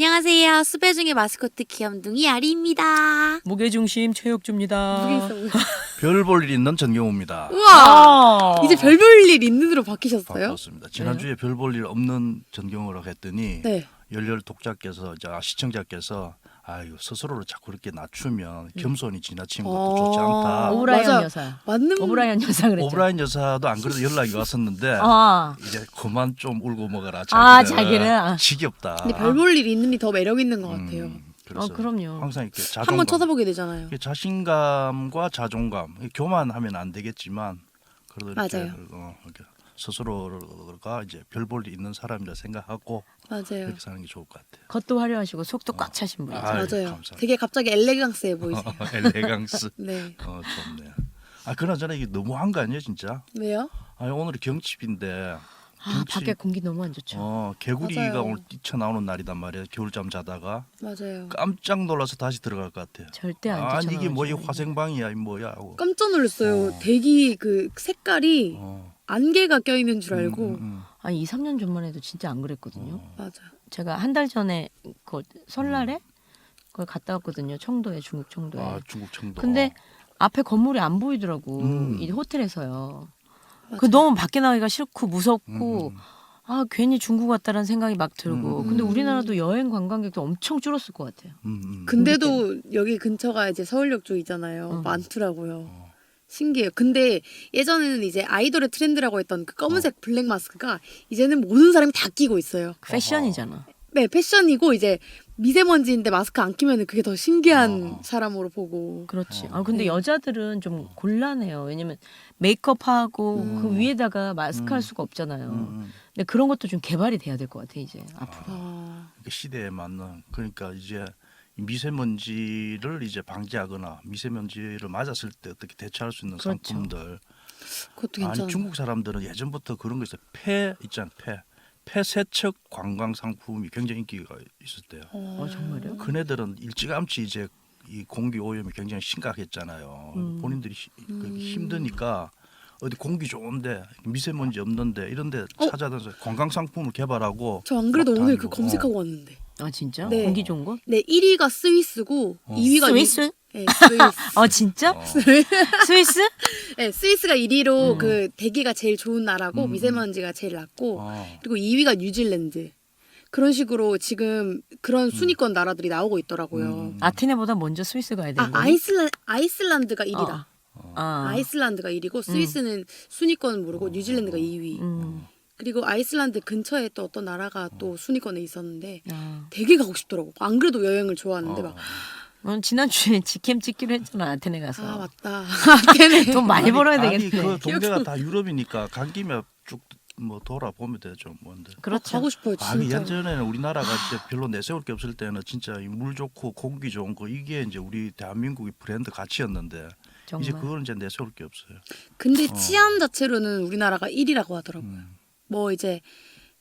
안녕하세요. 수배 중의 마스코트 귀염둥이 아리입니다. 무게중심 최혁주입니다. 무게 있어 보여. 별 볼 일 있는 전경호입니다. 우와. 이제 별 볼 일 있는으로 바뀌셨어요? 바꿨습니다. 지난주에 별 볼 일 없는 전경호라고 했더니 네. 열렬 독자께서 시청자께서 아유 스스로를 자꾸 이렇게 낮추면 겸손이 지나치는 것도 좋지 않다. 오브라이언 맞아. 여사. 맞는 오브라이언 여사 그랬죠. 오브라인 여사도 안 그래도 연락이 왔었는데 이제 그만 좀 울고 먹어라. 자기는. 지겹다. 근데 별 볼 일 있는 이 더 매력 있는 것 같아요. 그래서 그럼요. 항상 이렇게 한번 자존감, 쳐다보게 되잖아요. 이게 자신감과 자존감 교만하면 안 되겠지만 그래도 이렇게, 맞아요. 이렇게 스스로가 이제 별 볼 일 있는 사람이라 생각하고 맞아요. 그렇게 사는 게 좋을 것 같아요. 겉도 화려하시고 속도 꽉 차신 분이죠. 아유, 맞아요. 감사합니다. 되게 갑자기 엘레강스해 보이세요. 엘레강스. 네. 좋네. 그나저나 이게 너무한 거 아니에요, 진짜? 왜요? 오늘이 경칩인데. 밖에 공기 너무 안 좋죠. 개구리가 맞아요. 오늘 뛰쳐나오는 날이단 말이에요. 겨울잠 자다가 맞아요. 깜짝 놀라서 다시 들어갈 것 같아요. 절대 안 아니 뛰쳐나오죠. 이게 뭐야 화생방이야, 이 뭐야 하고. 깜짝 놀랐어요. 대기 그 색깔이 어. 안개가 껴있는 줄 알고. 아니 2, 3년 전만 해도 진짜 안 그랬거든요. 맞아. 제가 한 달 전에 그 설날에 그걸 갔다 왔거든요. 청도에 중국 청도에. 중국 청도. 근데 앞에 건물이 안 보이더라고. 이 호텔에서요. 그 맞아요. 너무 밖에 나가기가 싫고 무섭고 괜히 중국 왔다라는 생각이 막 들고. 근데 우리나라도 여행 관광객도 엄청 줄었을 것 같아요. 근데도 여기 근처가 이제 서울역 쪽이잖아요. 많더라고요. 신기해요. 근데 예전에는 이제 아이돌의 트렌드라고 했던 그 검은색 블랙 마스크가 이제는 모든 사람이 다 끼고 있어요. 패션이잖아. 네, 패션이고 이제 미세먼지인데 마스크 안 끼면 그게 더 신기한 사람으로 보고. 그렇지. 근데 네. 여자들은 좀 곤란해요. 왜냐면 메이크업하고 그 위에다가 마스크 할 수가 없잖아요. 근데 그런 것도 좀 개발이 돼야 될 것 같아 이제 앞으로. 그 시대에 맞는 그러니까 이제 이 미세먼지를 이제 방지하거나 미세먼지를 맞았을 때 어떻게 대처할 수 있는 그렇죠. 상품들. 그것도 괜찮아요. 중국 사람들은 예전부터 그런 거 있어요. 폐 있잖아요. 폐 세척 관광 상품이 굉장히 인기가 있었대요. 정말요? 그네들은 일찌감치 이제 이 공기 오염이 굉장히 심각했잖아요. 본인들이 힘드니까 어디 공기 좋은데 미세먼지 없는데 이런데 찾아다녀서 관광 상품을 개발하고. 저 안 그래도 막 오늘 다니고. 그 검색하고 왔는데. 아 진짜? 네. 공기 좋은 거? 네, 1위가 스위스고 2위가 스위스? 네, 스위스. 진짜? 스위스? 네, 스위스가 1위로 그 대기가 제일 좋은 나라고 미세먼지가 제일 낮고 그리고 2위가 뉴질랜드. 그런 식으로 지금 그런 순위권 나라들이 나오고 있더라고요. 아테네보다 먼저 스위스 가야 되는 거야? 아이슬란드가 1위다. 아. 아이슬란드가 1위고 스위스는 순위권은 모르고 뉴질랜드가 2위. 그리고 아이슬란드 근처에 또 어떤 나라가 또 순위권에 있었는데 되게 가고 싶더라고. 안 그래도 여행을 좋아하는데 막 지난주에 직캠 찍기로 했잖아 아테네 가서. 맞다. 아테네. 돈 많이 벌어야 아니 되겠네. 그 동네가 다 유럽이니까 간 김에 쭉 뭐 돌아보면 되죠. 뭔데. 그렇죠. 가고 싶어요 진짜. 예전에는 우리나라가 진짜 별로 내세울 게 없을 때는 진짜 이 물 좋고 공기 좋은 거 이게 이제 우리 대한민국의 브랜드 가치였는데 정말. 이제 그걸 이제 내세울 게 없어요. 근데 치안 자체로는 우리나라가 1위라고 하더라고요. 뭐 이제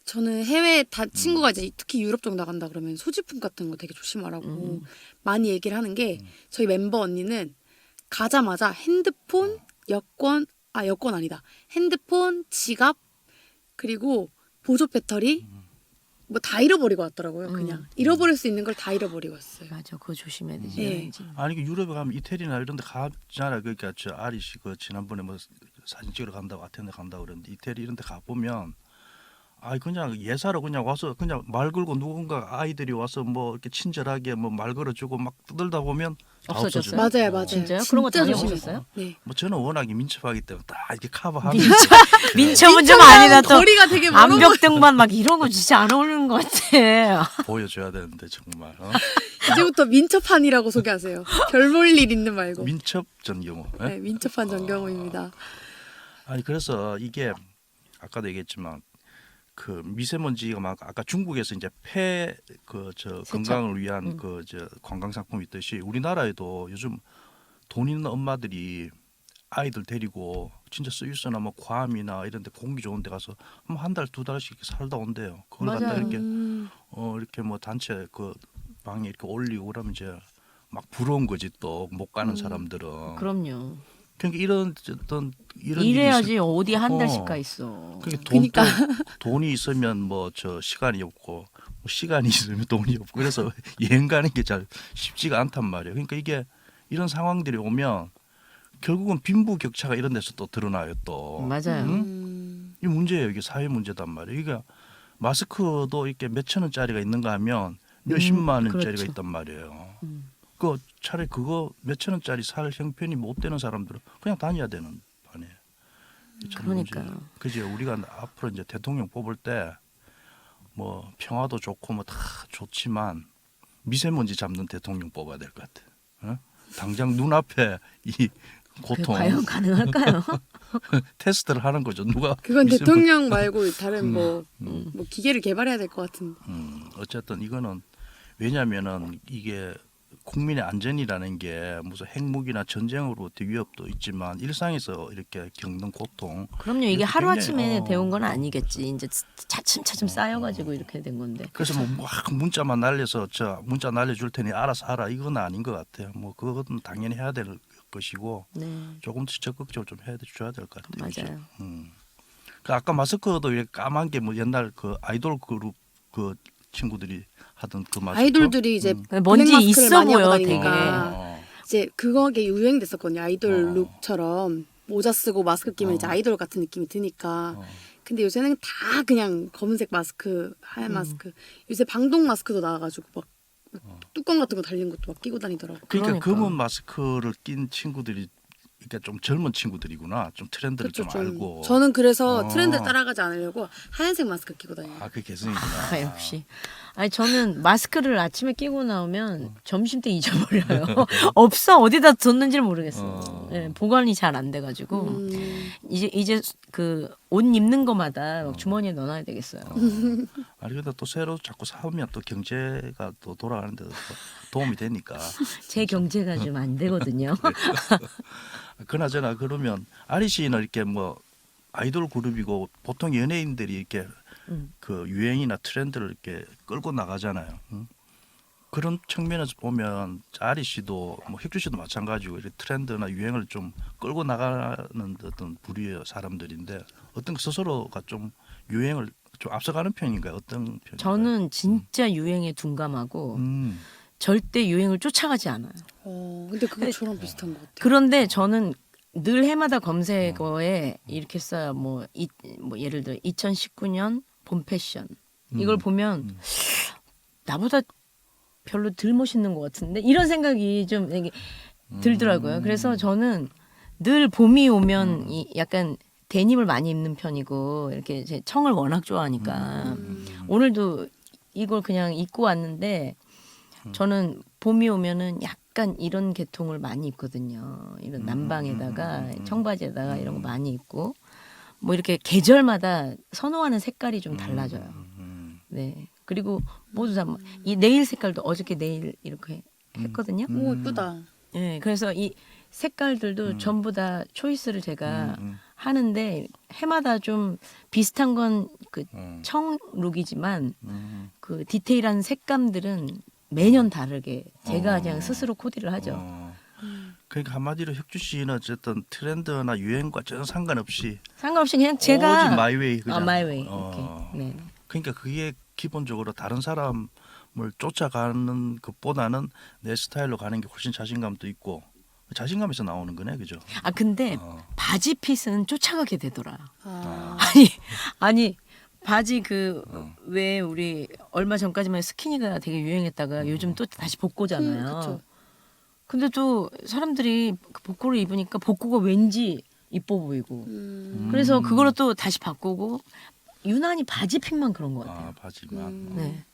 저는 해외 친구가 이제 특히 유럽 쪽 나간다 그러면 소지품 같은 거 되게 조심하라고 많이 얘기를 하는 게 저희 멤버 언니는 가자마자 핸드폰, 여권 아니다. 핸드폰, 지갑 그리고 보조 배터리 뭐 다 잃어버리고 왔더라고요. 그냥 잃어버릴 수 있는 걸 다 잃어버리고 왔어요. 맞아, 그거 조심해야 되지. 네. 왠지. 아니 유럽에 가면 이태리나 이런 데 가잖아요. 그러니까 저 아리 씨 그 지난번에 뭐 사진 찍으러 간다고 아테네 간다고 그랬는데 이태리 이런 데 가보면 그냥 예사로 그냥 와서 그냥 말 걸고 누군가 아이들이 와서 뭐 이렇게 친절하게 뭐 말 걸어주고 막 떠들다 보면 다 없어졌어요? 없어져요. 맞아요. 진짜요? 그런 거 진짜 다녀보셨어요? 조심했어요. 네. 뭐 저는 워낙에 민첩하기 때문에 다 이렇게 커버하면 민첩은 좀 아니다. 또 거리가 되게 멀어. 암벽 등반 막 이런 거 진짜 안 어울리는 것 같아. 보여줘야 되는데 정말 이제부터 민첩한이라고 소개하세요. 별 볼 일 있는 말고. 민첩 전경호. 예? 네, 민첩한 전경호입니다. 그래서 이게 아까도 얘기했지만 그 미세먼지가 막 아까 중국에서 이제 건강을 위한 그 저 관광 상품이 있듯이 우리나라에도 요즘 돈 있는 엄마들이 아이들 데리고 진짜 스위스나 뭐 괌이나 이런 데 공기 좋은 데 가서 한 달 두 달씩 이렇게 살다 온대요. 그걸 갖다 맞아요. 이렇게 이렇게 뭐 단체 그 방에 이렇게 올리고 그러면 이제 막 부러운 거지 또 못 가는 사람들은. 그럼요. 그러니까 이런 일이 이래야지 어디 한 달씩 가 있어. 그게 그러니까. 돈이 있으면 뭐 저 시간이 없고 시간이 있으면 돈이 없고 그래서 여행 가는 게 잘 쉽지가 않단 말이에요. 그러니까 이게 이런 상황들이 오면 결국은 빈부격차가 이런 데서 또 드러나요 또. 맞아요. 음. 이 문제예요. 이게 사회 문제단 말이에요. 이게 마스크도 이렇게 몇천 원짜리가 있는가 하면 몇십만 원짜리가 그렇죠. 있단 말이에요. 음. 그 차라리 그거 몇천 원짜리 살 형편이 못 되는 사람들은 그냥 다녀야 되는 판이에요. 그러니까요. 그죠. 우리가 앞으로 이제 대통령 뽑을 때 뭐 평화도 좋고 뭐 다 좋지만 미세먼지 잡는 대통령 뽑아야 될 것 같아. 어? 당장 눈앞에 이 그게 고통 과연 가능할까요? 테스트를 하는 거죠. 누가 그건 미세먼지- 대통령 말고 다른 뭐 음. 기계를 개발해야 될 것 같은데. 어쨌든 이거는 왜냐하면은 이게 국민의 안전이라는 게 무슨 핵무기나 전쟁으로부터 위협도 있지만 일상에서 이렇게 겪는 고통 그럼요. 이게 이렇게 하루 아침에 굉장히, 데운 건 아니겠지. 이제 차츰차츰 쌓여가지고 이렇게 된 건데. 그래서 뭐 막 문자만 날려서 저 문자 날려줄 테니 알아서 하라 이건 아닌 것 같아요. 뭐 그것은 당연히 해야 될 것이고 네, 조금씩 적극적으로 좀 해줘야 될 것 같아요. 그죠? 맞아요. 그 아까 마스크도 이렇게 까만 게 뭐 옛날 그 아이돌 그룹 그 친구들이 하던 그 마스크 아이돌들이 이제 뭔지 블랙 마스크를 있어 많이 하고 보여, 다니니까 어. 이제 그거게 유행됐었거든요. 아이돌 어. 룩처럼 모자 쓰고 마스크 끼면 이제 아이돌 같은 느낌이 드니까. 어. 근데 요새는 다 그냥 검은색 마스크, 하얀 마스크. 요새 방독 마스크도 나와가지고 막 뚜껑 같은 거 달린 것도 막 끼고 다니더라고. 그러니까 그러니까. 검은 마스크를 낀 친구들이 그러니까 좀 젊은 친구들이구나. 좀 트렌드를 그렇죠. 좀 알고. 저는 그래서 어. 트렌드 따라가지 않으려고 하얀색 마스크 끼고 다녀요. 아, 그게 개성이구나. 아, 역시. 아니 저는 마스크를 아침에 끼고 나오면 점심 때 잊어버려요. 없어 어디다 뒀는지를 모르겠어. 예, 보관이 잘 안 돼가지고 이제 그 옷 입는 거마다 막 주머니에 넣어놔야 되겠어요. 아니 근데 또 새로 자꾸 사오면 또 경제가 또 돌아가는데 도 도움이 되니까. 제 경제가 좀 안 되거든요. 그나저나 그러면 아리 씨는 이렇게 뭐 아이돌 그룹이고 보통 연예인들이 이렇게 그 유행이나 트렌드를 이렇게 끌고 나가잖아요. 응? 그런 측면에서 보면 아리 씨도 뭐 혁주 씨도 마찬가지고 이렇게 트렌드나 유행을 좀 끌고 나가는 어떤 부류의 사람들인데 어떤 스스로가 좀 유행을 좀 앞서가는 편인가요? 어떤 편인가요? 저는 진짜 유행에 둔감하고 절대 유행을 쫓아가지 않아요. 근데 그거 저랑 비슷한 것 같아요. 그런데 저는 늘 해마다 검색어에 이렇게 써요. 뭐 예를 들어 2019년 봄 패션 이걸 보면 나보다 별로 덜 멋있는 것 같은데 이런 생각이 좀 이게 들더라고요. 그래서 저는 늘 봄이 오면 이 약간 데님을 많이 입는 편이고 이렇게 제 청을 워낙 좋아하니까 오늘도 이걸 그냥 입고 왔는데 저는 봄이 오면은 약간 이런 계통을 많이 입거든요. 이런 남방에다가 청바지에다가 이런 거 많이 입고 뭐 이렇게 계절마다 선호하는 색깔이 좀 달라져요. 네. 그리고 모두 다 이 네일 색깔도 어저께 네일 이렇게 했거든요. 오 예쁘다. 네. 그래서 이 색깔들도 전부 다 초이스를 제가 하는데 해마다 좀 비슷한 건 그 청 룩이지만 그 디테일한 색감들은 매년 다르게 제가 그냥 스스로 코디를 하죠. 그러니까 한마디로 혁주 씨는 어쨌든 트렌드나 유행과 전혀 상관없이 상관없이 그냥 제가 오직 마이웨이 그냥. 마이웨이 어. 이렇게. 네. 그러니까 그게 기본적으로 다른 사람을 쫓아가는 것보다는 내 스타일로 가는 게 훨씬 자신감도 있고 자신감에서 나오는 거네, 그죠? 아 근데 바지 핏은 쫓아가게 되더라. 아, 아니 바지 그 왜 우리 얼마 전까지만 스키니가 되게 유행했다가 요즘 또 다시 복고잖아요. 그쵸. 근데 또 사람들이 그 복고를 입으니까 복고가 왠지 이뻐 보이고 그래서 그걸로 또 다시 바꾸고 유난히 바지 핏만 그런 것 같아요. 아, 바지만. 네.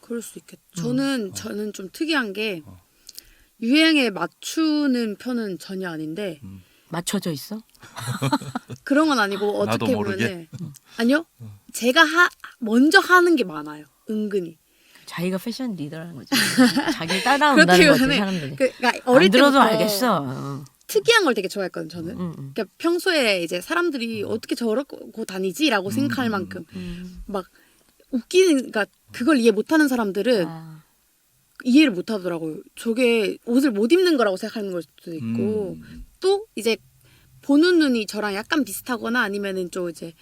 그럴 수 있겠다. 저는 좀 특이한 게 유행에 맞추는 편은 전혀 아닌데 맞춰져 있어? 그런 건 아니고 나도 어떻게 모르게. 보면은 아니요. 제가 먼저 하는 게 많아요. 은근히. 자기가 패션 리더라는 거지. 자기를 따라온다는 거지 사람들이. 그러니까 안 어릴 들어도 때부터 알겠어. 특이한 걸 되게 좋아했거든 저는. 그러니까 평소에 이제 사람들이 어떻게 저러고 다니지라고 생각할 만큼 막 웃기는 그러니까 그걸 이해 못하는 사람들은 아, 이해를 못하더라고요. 저게 옷을 못 입는 거라고 생각하는 걸 수도 있고 또 이제 보는 눈이 저랑 약간 비슷하거나 아니면은 좀 이제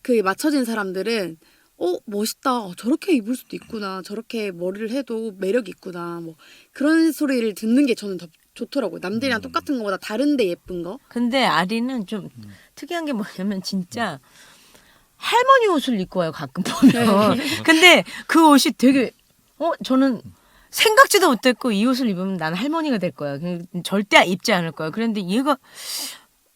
그에 맞춰진 사람들은 멋있다. 저렇게 입을 수도 있구나. 저렇게 머리를 해도 매력이 있구나. 뭐 그런 소리를 듣는 게 저는 더 좋더라고요. 남들이랑 똑같은 거보다 다른데 예쁜 거. 근데 아리는 좀 특이한 게 뭐냐면 진짜 할머니 옷을 입고 와요 가끔 보면. 근데 그 옷이 되게 저는 생각지도 못했고 이 옷을 입으면 나는 할머니가 될 거야. 절대 입지 않을 거야. 그런데 얘가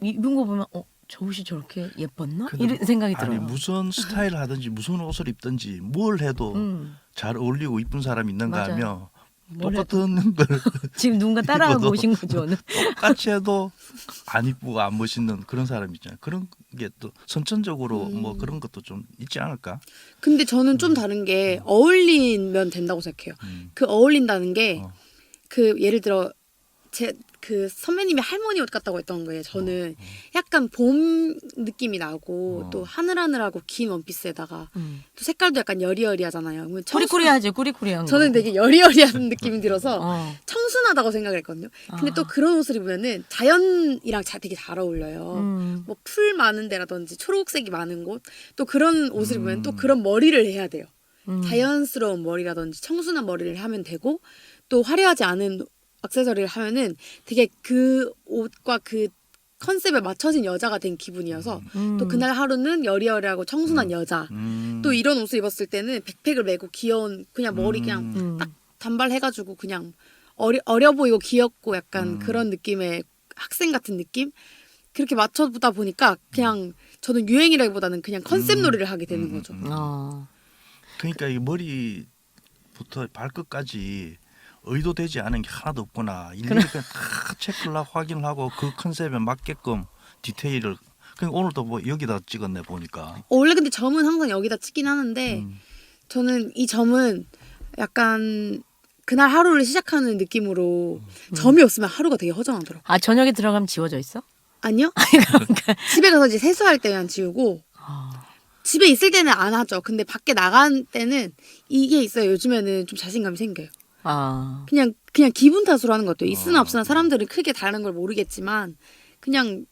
입은 거 보면 저 옷이 저렇게 예뻤나? 근데 이런 생각이 아니 들어요. 무슨 스타일 하든지 무슨 옷을 입든지 뭘 해도 잘 어울리고 이쁜 사람이 있는가 맞아요. 하면 뭘 해도. 똑같은 걸 지금 누군가 따라하고 입어도 오신 거죠 오늘. 똑같이 해도 안 이쁘고 안 멋있는 그런 사람 있잖아요. 그런 게 또 선천적으로 뭐 그런 것도 좀 있지 않을까? 근데 저는 좀 다른 게 어울리면 된다고 생각해요. 그 어울린다는 게 그 예를 들어 그 선배님이 할머니 옷 같다고 했던 거예요. 저는 약간 봄 느낌이 나고 또 하늘하늘하고 긴 원피스에다가 또 색깔도 약간 여리여리하잖아요. 그러면 꾸리꾸리하지 꾸리꾸리한 거. 저는 되게 여리여리한 느낌이 들어서 어. 청순하다고 생각을 했거든요. 근데 또 그런 옷을 입으면은 자연이랑 되게 잘 어울려요. 뭐 풀 많은 데라든지 초록색이 많은 곳 또 그런 옷을 입으면 또 그런 머리를 해야 돼요. 자연스러운 머리라든지 청순한 머리를 하면 되고 또 화려하지 않은 액세서리를 하면은 되게 그 옷과 그 컨셉에 맞춰진 여자가 된 기분이어서 또 그날 하루는 여리여리하고 청순한 여자 또 이런 옷을 입었을 때는 백팩을 메고 귀여운 그냥 머리 그냥 딱 단발해가지고 그냥 어려 보이고 귀엽고 약간 그런 느낌의 학생 같은 느낌 그렇게 맞춰보다 보니까 그냥 저는 유행이라기보다는 그냥 컨셉 놀이를 하게 되는 거죠. 그러니까 이 머리부터 발끝까지 의도되지 않은 게 하나도 없구나. 일일이 그냥 다 체크를 하고 확인을 하고 그 컨셉에 맞게끔 디테일을. 그러니까 오늘도 뭐 여기다 찍었네 보니까. 원래 근데 점은 항상 여기다 찍긴 하는데 저는 이 점은 약간 그날 하루를 시작하는 느낌으로 점이 없으면 하루가 되게 허전하더라고요. 아 저녁에 들어가면 지워져 있어? 아니요? 집에 가서 이제 세수할 때만 지우고 집에 있을 때는 안 하죠. 근데 밖에 나간 때는 이게 있어요. 요즘에는 좀 자신감이 생겨요. 그냥 기분 탓으로 하는 것 같아요. 있으나 없으나 사람들은 크게 다른 걸 모르겠지만 그냥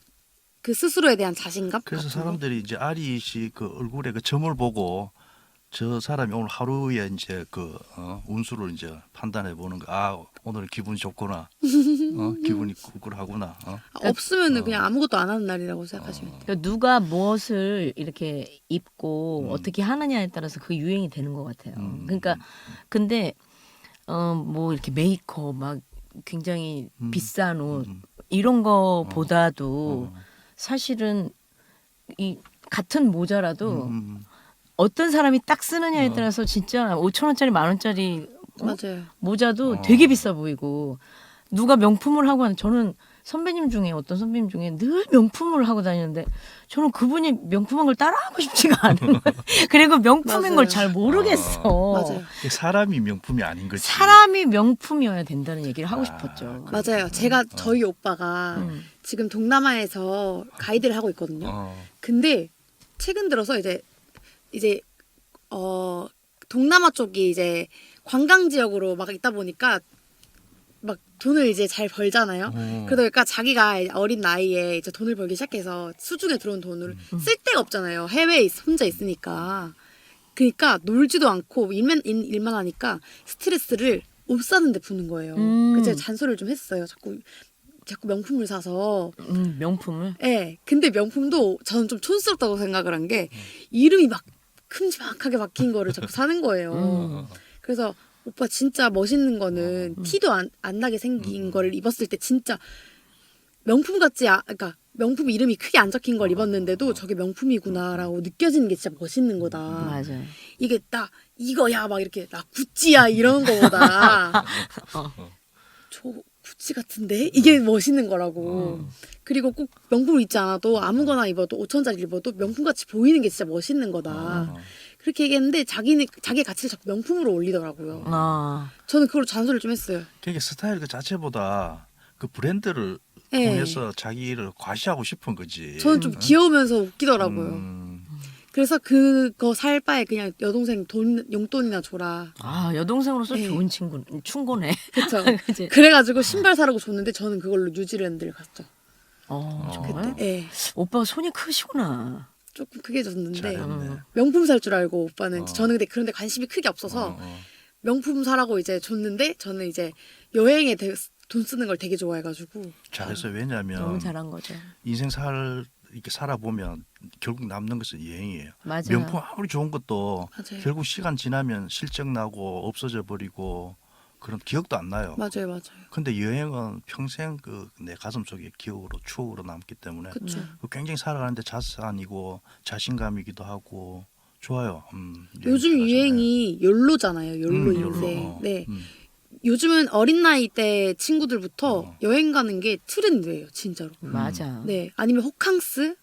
그 스스로에 대한 자신감. 그래서 같은 거? 사람들이 이제 아리 씨 그 얼굴에 그 점을 보고 저 사람이 오늘 하루에 이제 그 운수를 이제 판단해 보는 거. 아 오늘 기분이 좋구나. 기분이 꿀꿀하구나. 없으면은 그냥 아무것도 안 하는 날이라고 생각하시면 돼요. 그러니까 누가 무엇을 이렇게 입고 어떻게 하느냐에 따라서 그 유행이 되는 것 같아요. 그러니까 근데 뭐 이렇게 메이크업 막 굉장히 비싼 옷 이런 거보다도 사실은 이 같은 모자라도 어떤 사람이 딱 쓰느냐에 따라서 진짜 5,000원짜리 10,000원짜리 맞아요. 모자도 되게 비싸 보이고 누가 명품을 하고 하는 저는 선배님 중에 어떤 선배님 중에 늘 명품을 하고 다니는데 저는 그분이 명품한 걸 따라하고 싶지가 않은 거예요. 그리고 명품인 맞아요. 걸 잘 모르겠어. 맞아요. 사람이 명품이 아닌 거지. 사람이 명품이어야 된다는 얘기를 하고 싶었죠. 맞아요. 제가 저희 오빠가 지금 동남아에서 가이드를 하고 있거든요. 근데 최근 들어서 이제 동남아 쪽이 이제 관광 지역으로 막 있다 보니까 막 돈을 이제 잘 벌잖아요. 그러다 보니까 자기가 어린 나이에 이제 돈을 벌기 시작해서 수중에 들어온 돈을 쓸 데가 없잖아요. 해외에 혼자 있으니까. 그러니까 놀지도 않고 일만 하니까 스트레스를 옷 사는 데 푸는 거예요. 그래서 제가 잔소리를 좀 했어요. 자꾸 명품을 사서. 명품을? 네. 근데 명품도 저는 좀 촌스럽다고 생각을 한 게 이름이 막 큼지막하게 박힌 거를 자꾸 사는 거예요. 그래서 오빠 진짜 멋있는 거는 티도 안 나게 생긴 거를 입었을 때 진짜 명품 같지 그러니까 명품 이름이 크게 안 적힌 걸 입었는데도 저게 명품이구나라고 느껴지는 게 진짜 멋있는 거다. 맞아요. 이게 딱 이거야 막 이렇게 나 구찌야 이런 거보다 저 구찌 같은데 이게 멋있는 거라고. 그리고 꼭 명품을 입지 않아도 아무거나 입어도 5,000원짜리 입어도 명품같이 보이는 게 진짜 멋있는 거다. 그렇게 얘기했는데 자기 가치를 자꾸 명품으로 올리더라고요. 저는 그걸로 잔소리를 좀 했어요. 그게 스타일 그 자체보다 그 브랜드를 통해서 자기를 과시하고 싶은 거지. 저는 좀 귀여우면서 웃기더라고요. 그래서 그거 살 바에 그냥 여동생 용돈이나 줘라. 여동생으로서 좋은 충고네. 그렇죠. 그치? 그래가지고 신발 사라고 줬는데 저는 그걸로 뉴질랜드를 갔죠. 정말? 그때. 네. 오빠가 손이 크시구나. 조금 크게 줬는데 잘했네. 명품 살 줄 알고 오빠는 어. 저는 근데 그런데 관심이 크게 없어서 어. 명품 사라고 이제 줬는데 저는 이제 여행에 돈 쓰는 걸 되게 좋아해가지고 잘했어요. 왜냐하면 너무 잘한 거죠. 인생 이렇게 살아보면 결국 남는 것은 여행이에요. 맞아요. 명품 아무리 좋은 것도 맞아요. 결국 시간 지나면 실적 나고 없어져 버리고 그런 기억도 안 나요. 맞아요. 근데 여행은 평생 내 가슴 속에 기억으로 추억으로 남기 때문에 그쵸. 굉장히 살아가는데 자산이고 자신감이기도 하고 좋아요. 요즘 여행 유행이 욜로잖아요. 욜로 욜로. 인생. 네. 요즘은 어린 나이 때 친구들부터 여행 가는 게 트렌드예요, 진짜로. 맞아. 네. 아니면 호캉스?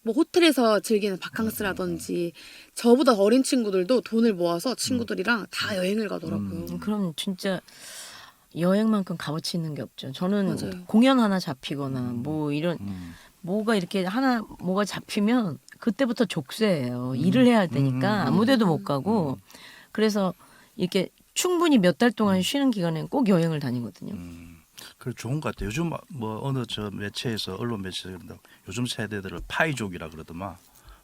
뭐 호텔에서 즐기는 바캉스라든지 저보다 어린 친구들도 돈을 모아서 친구들이랑 다 여행을 가더라고요. 그럼 진짜 여행만큼 값어치 있는 게 없죠. 저는 맞아요. 공연 하나 잡히거나 뭐 이런 뭐가 이렇게 하나 뭐가 잡히면 그때부터 족쇄예요. 일을 해야 되니까 아무데도 못 가고 그래서 이렇게 충분히 몇 달 동안 쉬는 기간엔 꼭 여행을 다니거든요. 그 좋은 것 같아요. 요즘 뭐 어느 저 매체에서 언론 매체에서 그런다. 요즘 세대들을 파이족이라 그러더만.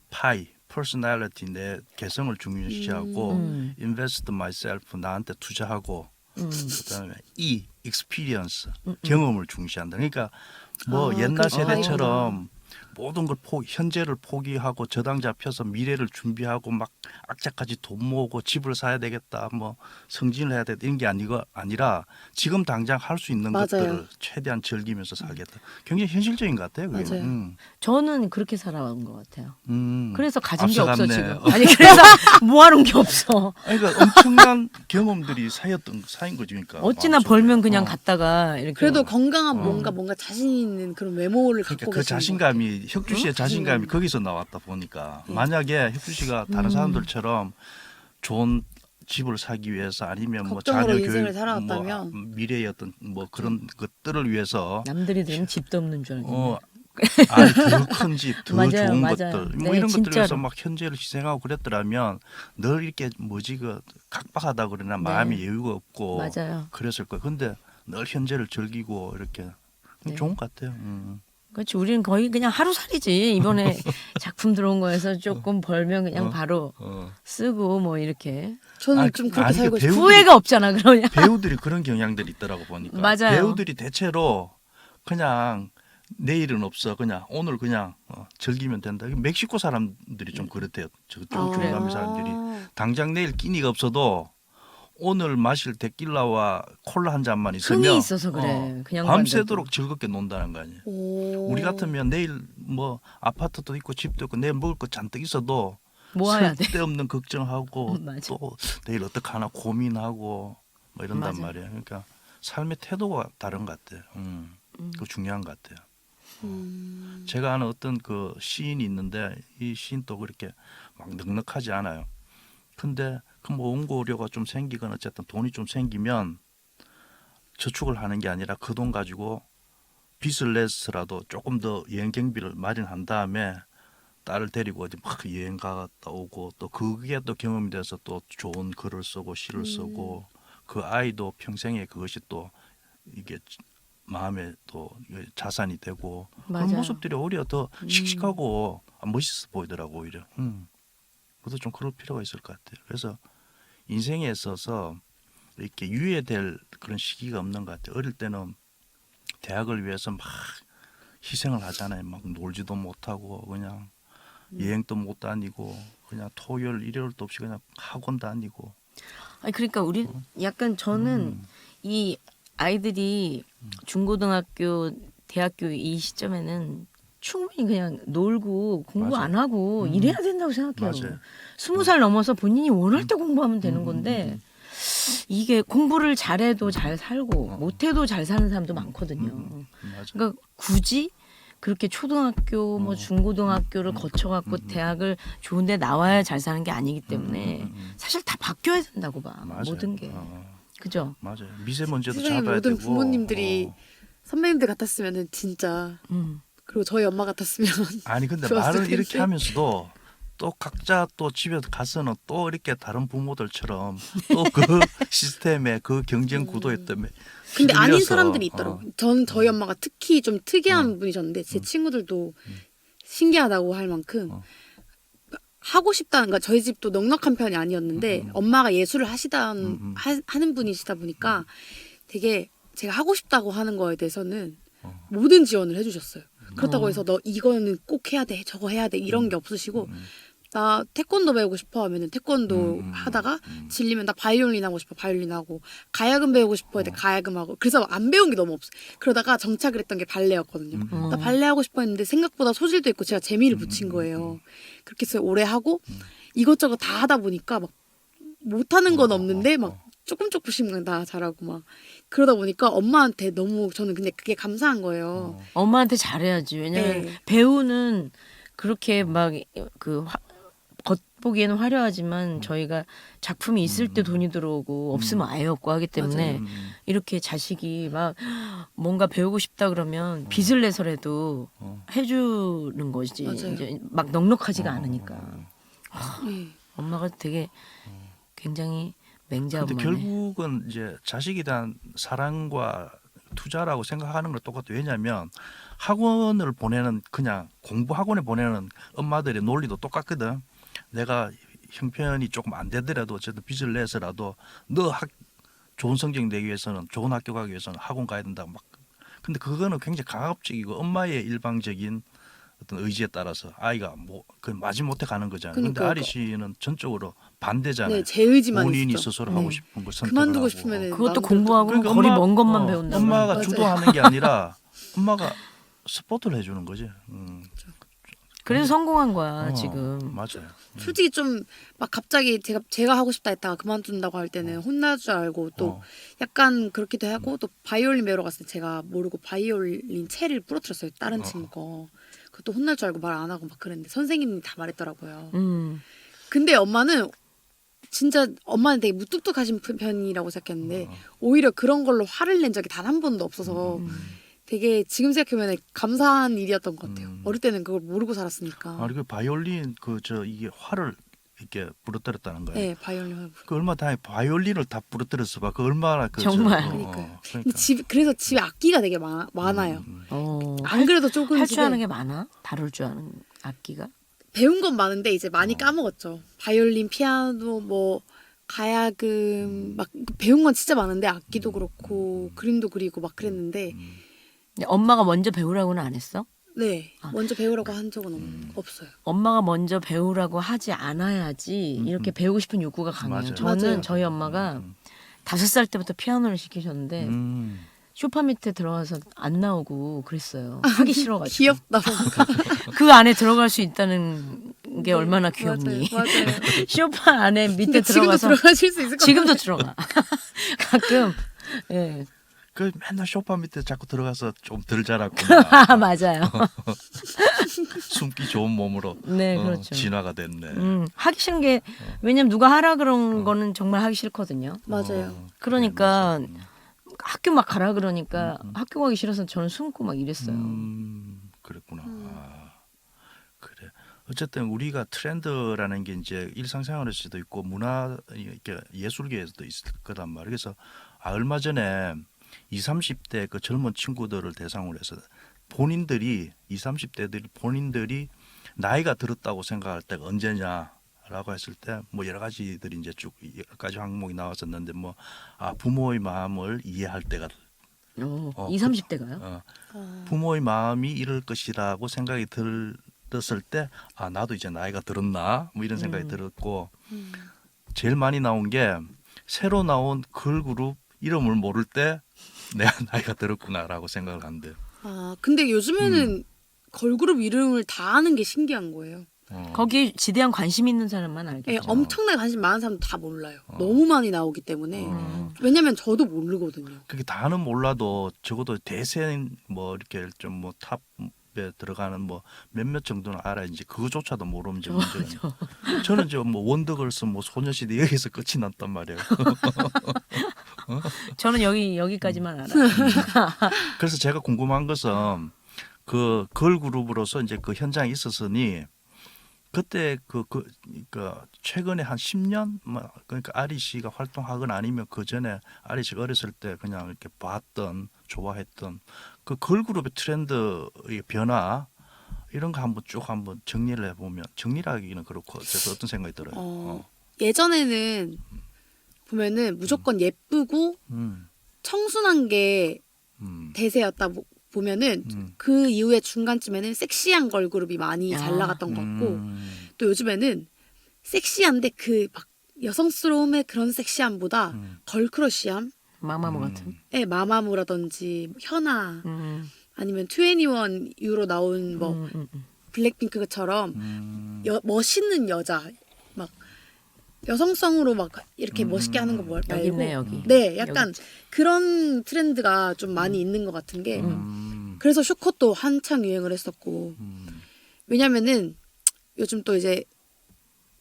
파이, 퍼스널리티 내 개성을 중요시하고 invest myself 나한테 투자하고 그다음에 experience 경험을 중시한다. 그러니까 뭐 옛날 그렇죠. 세대처럼 모든 걸 현재를 포기하고 저당 잡혀서 미래를 준비하고 막 악착같이 돈 모으고 집을 사야 되겠다 뭐 승진을 해야 되겠다 이런 게 아니라 지금 당장 할 수 있는 맞아요. 것들을 최대한 즐기면서 살겠다. 굉장히 현실적인 것 같아요. 그게. 맞아요. 저는 그렇게 살아온 것 같아요. 그래서 가진 게 없어 앞서갔네. 지금. 아니 그래서 모아놓은 게 없어. 그러니까 엄청난 경험들이 쌓인 거지. 그러니까 어찌나 마음속에. 벌면 그냥 갔다가 이렇게. 그래도 건강한 뭔가 자신 있는 그런 외모를 그러니까 갖고 그 계시는 자신감이 혁주 씨의 자신감이 거기서 나왔다 보니까 만약에 혁주 씨가 다른 사람들처럼 좋은 집을 사기 위해서 아니면 뭐 걱정으로 자녀 인생을 교육 살아왔다면. 뭐 미래의 어떤 뭐 그런 것들을 위해서 남들이 들으면 집도 없는 줄 알겠네. 아니 더 큰 집, 더 맞아요, 좋은 맞아요. 것들 뭐 네, 이런 것들 위해서 진짜로. 막 현재를 희생하고 그랬더라면 늘 이렇게 각박하다 그러나 마음이 여유가 없고 맞아요. 그랬을 거예요. 근데 늘 현재를 즐기고 이렇게 네. 좋은 것 같아요. 그렇지. 우리는 거의 그냥 하루살이지. 이번에 작품 들어온 거에서 조금 벌면 그냥 바로 쓰고 뭐 이렇게. 저는 아니, 좀 그렇게 아니, 살고 배우- 싶어요. 후회가 없잖아. 그러냐. 배우들이 그런 경향들이 있더라고 보니까 맞아요. 배우들이 대체로 그냥 내일은 없어 그냥 오늘 그냥 즐기면 된다. 멕시코 사람들이 좀 그렇대요. 저쪽 중남미 사람들이 당장 내일 끼니가 없어도 오늘 마실 데킬라와 콜라 한 잔만 있으면 흥이 있어서 그래. 그냥 밤새도록 즐겁게 논다는 거 아니에요. 오. 우리 같으면 내일 뭐 아파트도 있고 집도 있고 내일 먹을 거 잔뜩 있어도 모아야 돼. 쓸데없는 걱정하고 맞아. 또 내일 어떡하나 고민하고 뭐 이런단 맞아. 말이에요. 그러니까 삶의 태도가 다른 것 같아요. 그거 중요한 것 같아요. 제가 아는 어떤 그 시인이 있는데 이 시인도 그렇게 막 넉넉하지 않아요. 근데 그 뭐 원고료가 좀 생기거나 어쨌든 돈이 좀 생기면 저축을 하는 게 아니라 그 돈 가지고 빚을 내서라도 조금 더 여행 경비를 마련한 다음에 딸을 데리고 어디 막 여행 갔다 오고 또 그게 또 경험이 돼서 또 좋은 글을 쓰고 시를 쓰고 그 아이도 평생에 그것이 또 이게 마음에 또 자산이 되고 맞아요. 그런 모습들이 오히려 더 씩씩하고 멋있어 보이더라고 오히려. 그것도 좀 그럴 필요가 있을 것 같아요. 그래서 인생에 있어서 이렇게 유예될 그런 시기가 없는 것 같아요. 어릴 때는 대학을 위해서 막 희생을 하잖아요. 막 놀지도 못하고 그냥 여행도 못 다니고 그냥 토요일 일요일도 없이 그냥 학원 다니고. 아니 그러니까 우리 약간 저는 이 아이들이 중고등학교, 대학교 이 시점에는 충분히 그냥 놀고 공부 맞아요. 안 하고 이래야 된다고 생각해요. 맞아요. 20살 넘어서 본인이 원할 때 공부하면 되는 건데 이게 공부를 잘해도 잘 살고 못해도 잘 사는 사람도 많거든요. 맞아요. 그러니까 굳이 그렇게 초등학교 뭐 중고등학교를 거쳐갖고 대학을 좋은데 나와야 잘 사는 게 아니기 때문에 사실 다 바뀌어야 된다고 봐. 맞아요. 모든 게. 그죠? 맞아요. 미세먼지도 세상에 잡아야 모든 되고. 부모님들이 선배님들 같았으면은 진짜 그리고 저희 엄마 같았으면 아니 근데 좋았을 말은 텐데. 이렇게 하면서도 또 각자 또 집에 가서는 또 이렇게 다른 부모들처럼 또 그 시스템에 그 경쟁 구도에 때문에 근데 아닌 휘둘려서, 사람들이 있더라고. 전 저희 엄마가 특히 좀 특이한 분이셨는데 제 친구들도 신기하다고 할 만큼 하고 싶다는 거 저희 집도 넉넉한 편이 아니었는데 엄마가 예술을 하는 분이시다 보니까 되게 제가 하고 싶다고 하는 거에 대해서는 모든 지원을 해주셨어요. 그렇다고 해서 너 이거는 꼭 해야 돼, 저거 해야 돼 이런 게 없으시고 나 태권도 배우고 싶어 하면은 태권도 하다가 질리면 나 바이올린 하고 싶어 바이올린 하고 가야금 배우고 싶어 해도 가야금 하고 그래서 안 배운 게 너무 없어. 그러다가 정착을 했던 게 발레였거든요. 나 발레 하고 싶어 했는데 생각보다 소질도 있고 제가 재미를 붙인 거예요. 그렇게 해서 오래 하고 이것저것 다 하다 보니까 막 못하는 건 없는데 막 조금씩만 다 잘하고 막 그러다 보니까 엄마한테 너무 저는 근데 그게 감사한 거예요. 엄마한테 잘해야지. 왜냐면 네. 배우는 그렇게 막 그 겉보기에는 화려하지만 저희가 작품이 있을 때 돈이 들어오고 없으면 아예 없고 하기 때문에 이렇게 자식이 막 뭔가 배우고 싶다 그러면 빚을 내서라도 해주는 거지. 맞아요. 이제 막 넉넉하지가 않으니까. 네. 엄마가 되게 굉장히 맹자 근데 엄마네. 결국은 이제 자식에 대한 사랑과 투자라고 생각하는 건 똑같아요. 왜냐하면 학원을 보내는 그냥 공부 학원에 보내는 엄마들의 논리도 똑같거든. 내가 형편이 조금 안 되더라도 어쨌든 빚을 내서라도 좋은 성적 내기 위해서는 좋은 학교 가기 위해서는 학원 가야 된다 막. 근데 그거는 굉장히 강압적이고 엄마의 일방적인 어떤 의지에 따라서 아이가 그 마지못해 가는 거잖아요. 근데 그러니까. 아리 씨는 전적으로 반대잖아요. 네, 제 의지만 본인이 있었죠. 스스로 네. 하고 싶은 걸 선택을 그만두고 하고. 싶으면은 그것도 마음대로 공부하고 그러니까 거리 엄마- 먼 것만 배운다. 엄마가 맞아요. 주도하는 게 아니라 엄마가 스포트를 해주는 거지. 그래서 성공한 거야 어, 지금. 맞아요. 솔직히 좀 막 갑자기 제가 하고 싶다 했다가 그만둔다고 할 때는 혼날 줄 알고 또 약간 그렇기도 하고 또 바이올린 배우러 갔을 때 제가 모르고 바이올린 채를 부러뜨렸어요. 다른 친구 거. 그것도 혼날 줄 알고 말 안 하고 막 그랬는데 선생님이 다 말했더라고요. 근데 엄마는 진짜 엄마는 되게 무뚝뚝하신 편이라고 생각했는데 오히려 그런 걸로 화를 낸 적이 단 한 번도 없어서 되게 지금 생각하면 감사한 일이었던 것 같아요. 어릴 때는 그걸 모르고 살았으니까. 아니 그 바이올린 이게 활을 이렇게 부러뜨렸다는 거예요. 네, 바이올린 활. 그 얼마 다행히 바이올린을 다 부러뜨렸어 봐. 그 얼마나 정말. 그러니까요. 근데 그러니까. 그래서 집에 악기가 되게 많아요. 안 그래도 조금 할 줄 집에 아는 게 많아? 다룰 줄 아는 악기가? 배운 건 많은데 이제 많이 까먹었죠. 바이올린, 피아노, 뭐 가야금 막 배운 건 진짜 많은데 악기도 그렇고 그림도 그리고 막 그랬는데 근데 엄마가 먼저 배우라고는 안 했어? 네 먼저 배우라고 한 적은 없어요. 엄마가 먼저 배우라고 하지 않아야지 이렇게 배우고 싶은 욕구가 강해요. 맞아요. 저는 맞아요. 저희 엄마가 5살 때부터 피아노를 시키셨는데 소파 밑에 들어가서 안 나오고 그랬어요. 하기 싫어가지고. 귀엽다. 그 안에 들어갈 수 있다는 게 얼마나 귀엽니. 맞아요. 소파 안에 밑에 근데 지금도 들어가서 들어가실 수 있을 것 지금도 들어가. 가끔. 예. 그 맨날 소파 밑에 자꾸 들어가서 좀 덜 자랐구나. 맞아요. 숨기 좋은 몸으로 네, 그렇죠. 진화가 됐네. 하기 싫은 게 왜냐면 누가 하라 그런 거는 정말 하기 싫거든요. 맞아요. 그러니까 학교 막 가라 그러니까 학교 가기 싫어서 저는 숨고 막 이랬어요. 그랬구나. 그래. 어쨌든 우리가 트렌드라는 게 이제 일상생활에서도 있고 문화 이렇게 예술계에서도 있을 거란 말이에요. 그래서 얼마 전에 20, 30대 그 젊은 친구들을 대상으로 해서 본인들이 20, 30대들이 본인들이 나이가 들었다고 생각할 때가 언제냐라고 했을 때 뭐 여러 가지들이 이제 쭉 여러 가지 항목이 나왔었는데 뭐 부모의 마음을 이해할 때가 20, 30대가요? 부모의 마음이 이럴 것이라고 생각이 들었을 때 나도 이제 나이가 들었나 뭐 이런 생각이 들었고 제일 많이 나온 게 새로 나온 걸그룹 이름을 모를 때 내가 나이가 들었구나라고 생각을 한대. 근데 요즘에는 걸그룹 이름을 다 아는 게 신기한 거예요. 거기 지대한 관심 있는 사람만 알겠죠. 네, 엄청나게 관심 많은 사람도 다 몰라요. 너무 많이 나오기 때문에. 왜냐면 저도 모르거든요. 그게 다는 몰라도 적어도 대세 뭐 이렇게 좀 뭐 탑에 들어가는 뭐 몇몇 정도는 알아야지 그거조차도 모르면 이제 문제가. 저는 이제 뭐 원더걸스 뭐 소녀시대 여기서 끝이 났단 말이에요. 저는 여기까지만 알아요. 그래서 제가 궁금한 것은 그 걸그룹으로서 이제 그 현장에 있었으니 그때 그 최근에 한 10년 그러니까 아리 씨가 활동하거나 아니면 그 전에 아리 씨가 어렸을 때 그냥 이렇게 봤던 좋아했던 그 걸그룹의 트렌드의 변화 이런 거 한번 쭉 한번 정리를 해보면 정리하기는 그렇고 그래서 어떤 생각이 들어요. 예전에는 보면은 무조건 예쁘고 청순한 게 대세였다 보면은 그 이후에 중간쯤에는 섹시한 걸그룹이 많이 잘 나갔던 것 같고 또 요즘에는 섹시한데 그 막 여성스러움의 그런 섹시함보다 걸크러쉬함, 마마무 같은. 마마무라든지 현아 아니면 21 이후로 나온 뭐 블랙핑크처럼 멋있는 여자 막 여성성으로 막 이렇게 멋있게 하는 거 말고 여기 있네, 여기. 네 약간 여기. 그런 트렌드가 좀 많이 있는 것 같은 게 그래서 쇼컷도 한창 유행을 했었고 왜냐면은 요즘 또 이제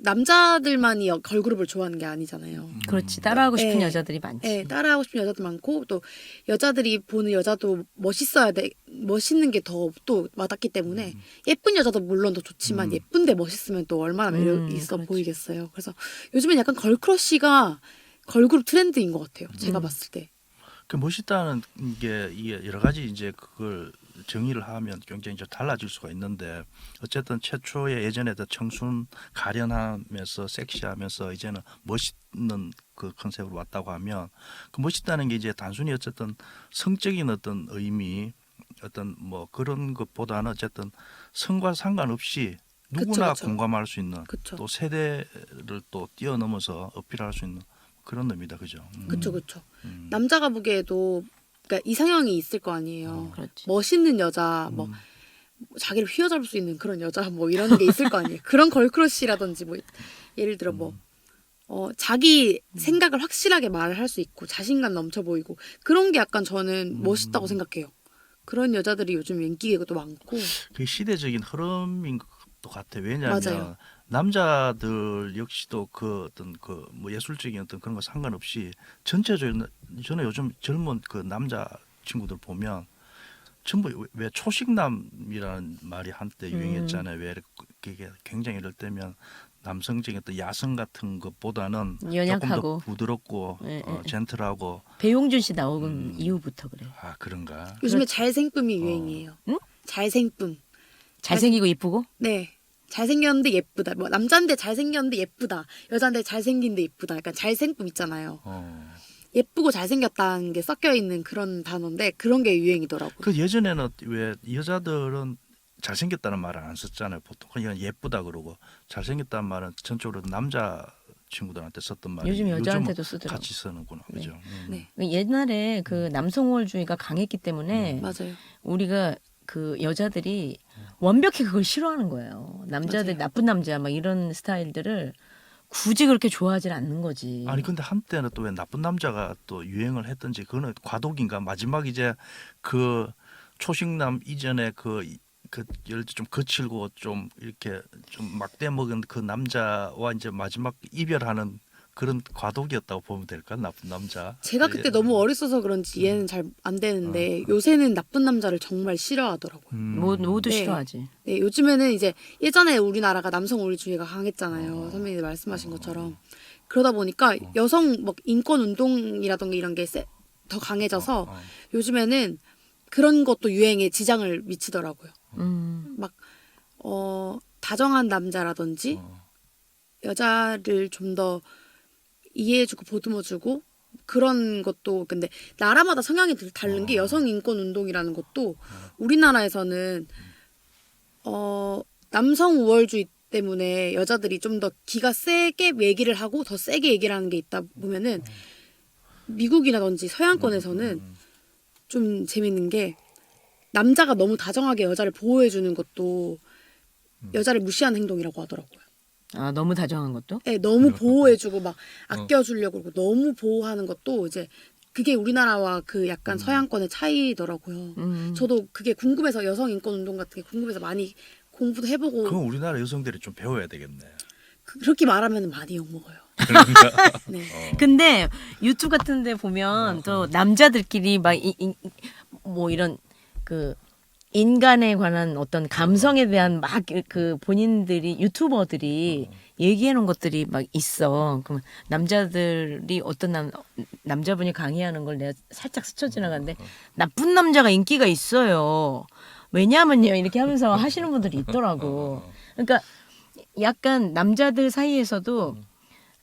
남자들만이 걸그룹을 좋아하는 게 아니잖아요. 그렇지. 따라하고 싶은 네. 여자들이 많지. 네, 따라하고 싶은 여자도 많고 또 여자들이 보는 여자도 멋있어야 돼. 멋있는 게 더 또 와닿기 때문에 예쁜 여자도 물론 더 좋지만 예쁜데 멋있으면 또 얼마나 매력 있어 그렇지. 보이겠어요. 그래서 요즘엔 약간 걸크러쉬가 걸그룹 트렌드인 것 같아요. 제가 봤을 때. 그 멋있다는 게 이게 여러 가지 이제 그걸 정의를 하면 굉장히 좀 달라질 수가 있는데 어쨌든 최초의 예전에도 청순 가련하면서 섹시하면서 이제는 멋있는 그 컨셉으로 왔다고 하면 그 멋있다는 게 이제 단순히 어쨌든 성적인 어떤 의미 어떤 뭐 그런 것보다는 어쨌든 성과 상관없이 누구나 그쵸. 공감할 수 있는 그쵸. 또 세대를 또 뛰어넘어서 어필할 수 있는 그런 의미다 그죠? 그쵸. 남자가 보기에도 그러니까 이상형이 있을 거 아니에요. 그렇지. 멋있는 여자, 뭐 자기를 휘어잡을 수 있는 그런 여자, 뭐 이런 게 있을 거 아니에요. 그런 걸크러쉬라든지 뭐 예를 들어 뭐 자기 생각을 확실하게 말을 할 수 있고 자신감 넘쳐 보이고 그런 게 약간 저는 멋있다고 생각해요. 그런 여자들이 요즘 인기가 또 많고. 그 시대적인 흐름인 것 같아. 왜냐하면 맞아요. 남자들 역시도 그 어떤 그 뭐 예술적인 어떤 그런 거 상관없이 전체적으로 저는 요즘 젊은 그 남자 친구들 보면 전부 왜 초식남이라는 말이 한때 유행했잖아요. 왜 그게 굉장히 이럴 때면 남성적인 어떤 야성 같은 것보다는 조금 연약하고. 더 부드럽고 예. 젠틀하고 배용준 씨 나오는 이후부터 그래. 아 그런가. 요즘에 잘생쁨이 유행이에요. 응? 잘생쁨. 잘생기고 이쁘고. 네. 잘생겼는데 예쁘다. 뭐 남자인데 잘생겼는데 예쁘다. 여자인데 잘생긴데 예쁘다. 약간 잘생쁨 있잖아요. 예쁘고 잘생겼다는 게 섞여 있는 그런 단어인데 그런 게 유행이더라고요. 그 예전에는 왜 여자들은 잘생겼다는 말을 안 썼잖아요. 보통 그냥 예쁘다 그러고 잘생겼다는 말은 전적으로 남자 친구들한테 썼던 말이 요즘 여자한테도 요즘은 쓰더라고. 같이 쓰는구나. 그죠? 네. 옛날에 그 남성 우월주의가 강했기 때문에 맞아요. 우리가 그 여자들이 완벽히 그걸 싫어하는 거예요. 남자들 맞아요. 나쁜 남자 막 이런 스타일들을 굳이 그렇게 좋아하지 않는 거지. 아니 근데 한때는 또 왜 나쁜 남자가 또 유행을 했던지 그거는 과도기인가 마지막 이제 그 초식남 이전에 그 예를 들어 좀 거칠고 좀 이렇게 좀 막대 먹은 그 남자와 이제 마지막 이별하는 그런 과도기였다고 보면 될까? 나쁜 남자. 제가 그때 너무 어렸어서 그런지 이해는 잘 안 되는데 요새는 나쁜 남자를 정말 싫어하더라고요. 모두 네. 싫어하지. 네, 요즘에는 이제 예전에 우리나라가 남성 우월주의가 강했잖아요. 선배님이 말씀하신 것처럼. 그러다 보니까 여성 뭐 인권 운동이라던가 이런 게 더 강해져서 요즘에는 그런 것도 유행에 지장을 미치더라고요. 막 다정한 남자라든지 여자를 좀 더 이해해주고 보듬어주고 그런 것도 근데 나라마다 성향이 다른 게 여성 인권 운동이라는 것도 우리나라에서는 남성 우월주의 때문에 여자들이 좀 더 기가 세게 얘기를 하고 더 세게 얘기를 하는 게 있다 보면은 미국이라든지 서양권에서는 좀 재밌는 게 남자가 너무 다정하게 여자를 보호해주는 것도 여자를 무시하는 행동이라고 하더라고요. 아 너무 다정한 것도? 네, 너무 보호해주고 막 아껴주려고 그러고 너무 보호하는 것도 이제 그게 우리나라와 그 약간 서양권의 차이더라고요. 저도 그게 궁금해서 여성 인권 운동 같은 게 궁금해서 많이 공부도 해보고 그건 우리나라 여성들이 좀 배워야 되겠네. 그렇게 말하면 많이 욕먹어요. 네. 근데 유튜브 같은데 보면 또 남자들끼리 막 뭐 이런 그 인간에 관한 어떤 감성에 대한 막 그 본인들이 유튜버들이 얘기해 놓은 것들이 막 있어. 그럼 남자들이 어떤 남자분이 강의하는 걸 내가 살짝 스쳐 지나갔는데 나쁜 남자가 인기가 있어요. 왜냐면요 이렇게 하면서 하시는 분들이 있더라고. 그러니까 약간 남자들 사이에서도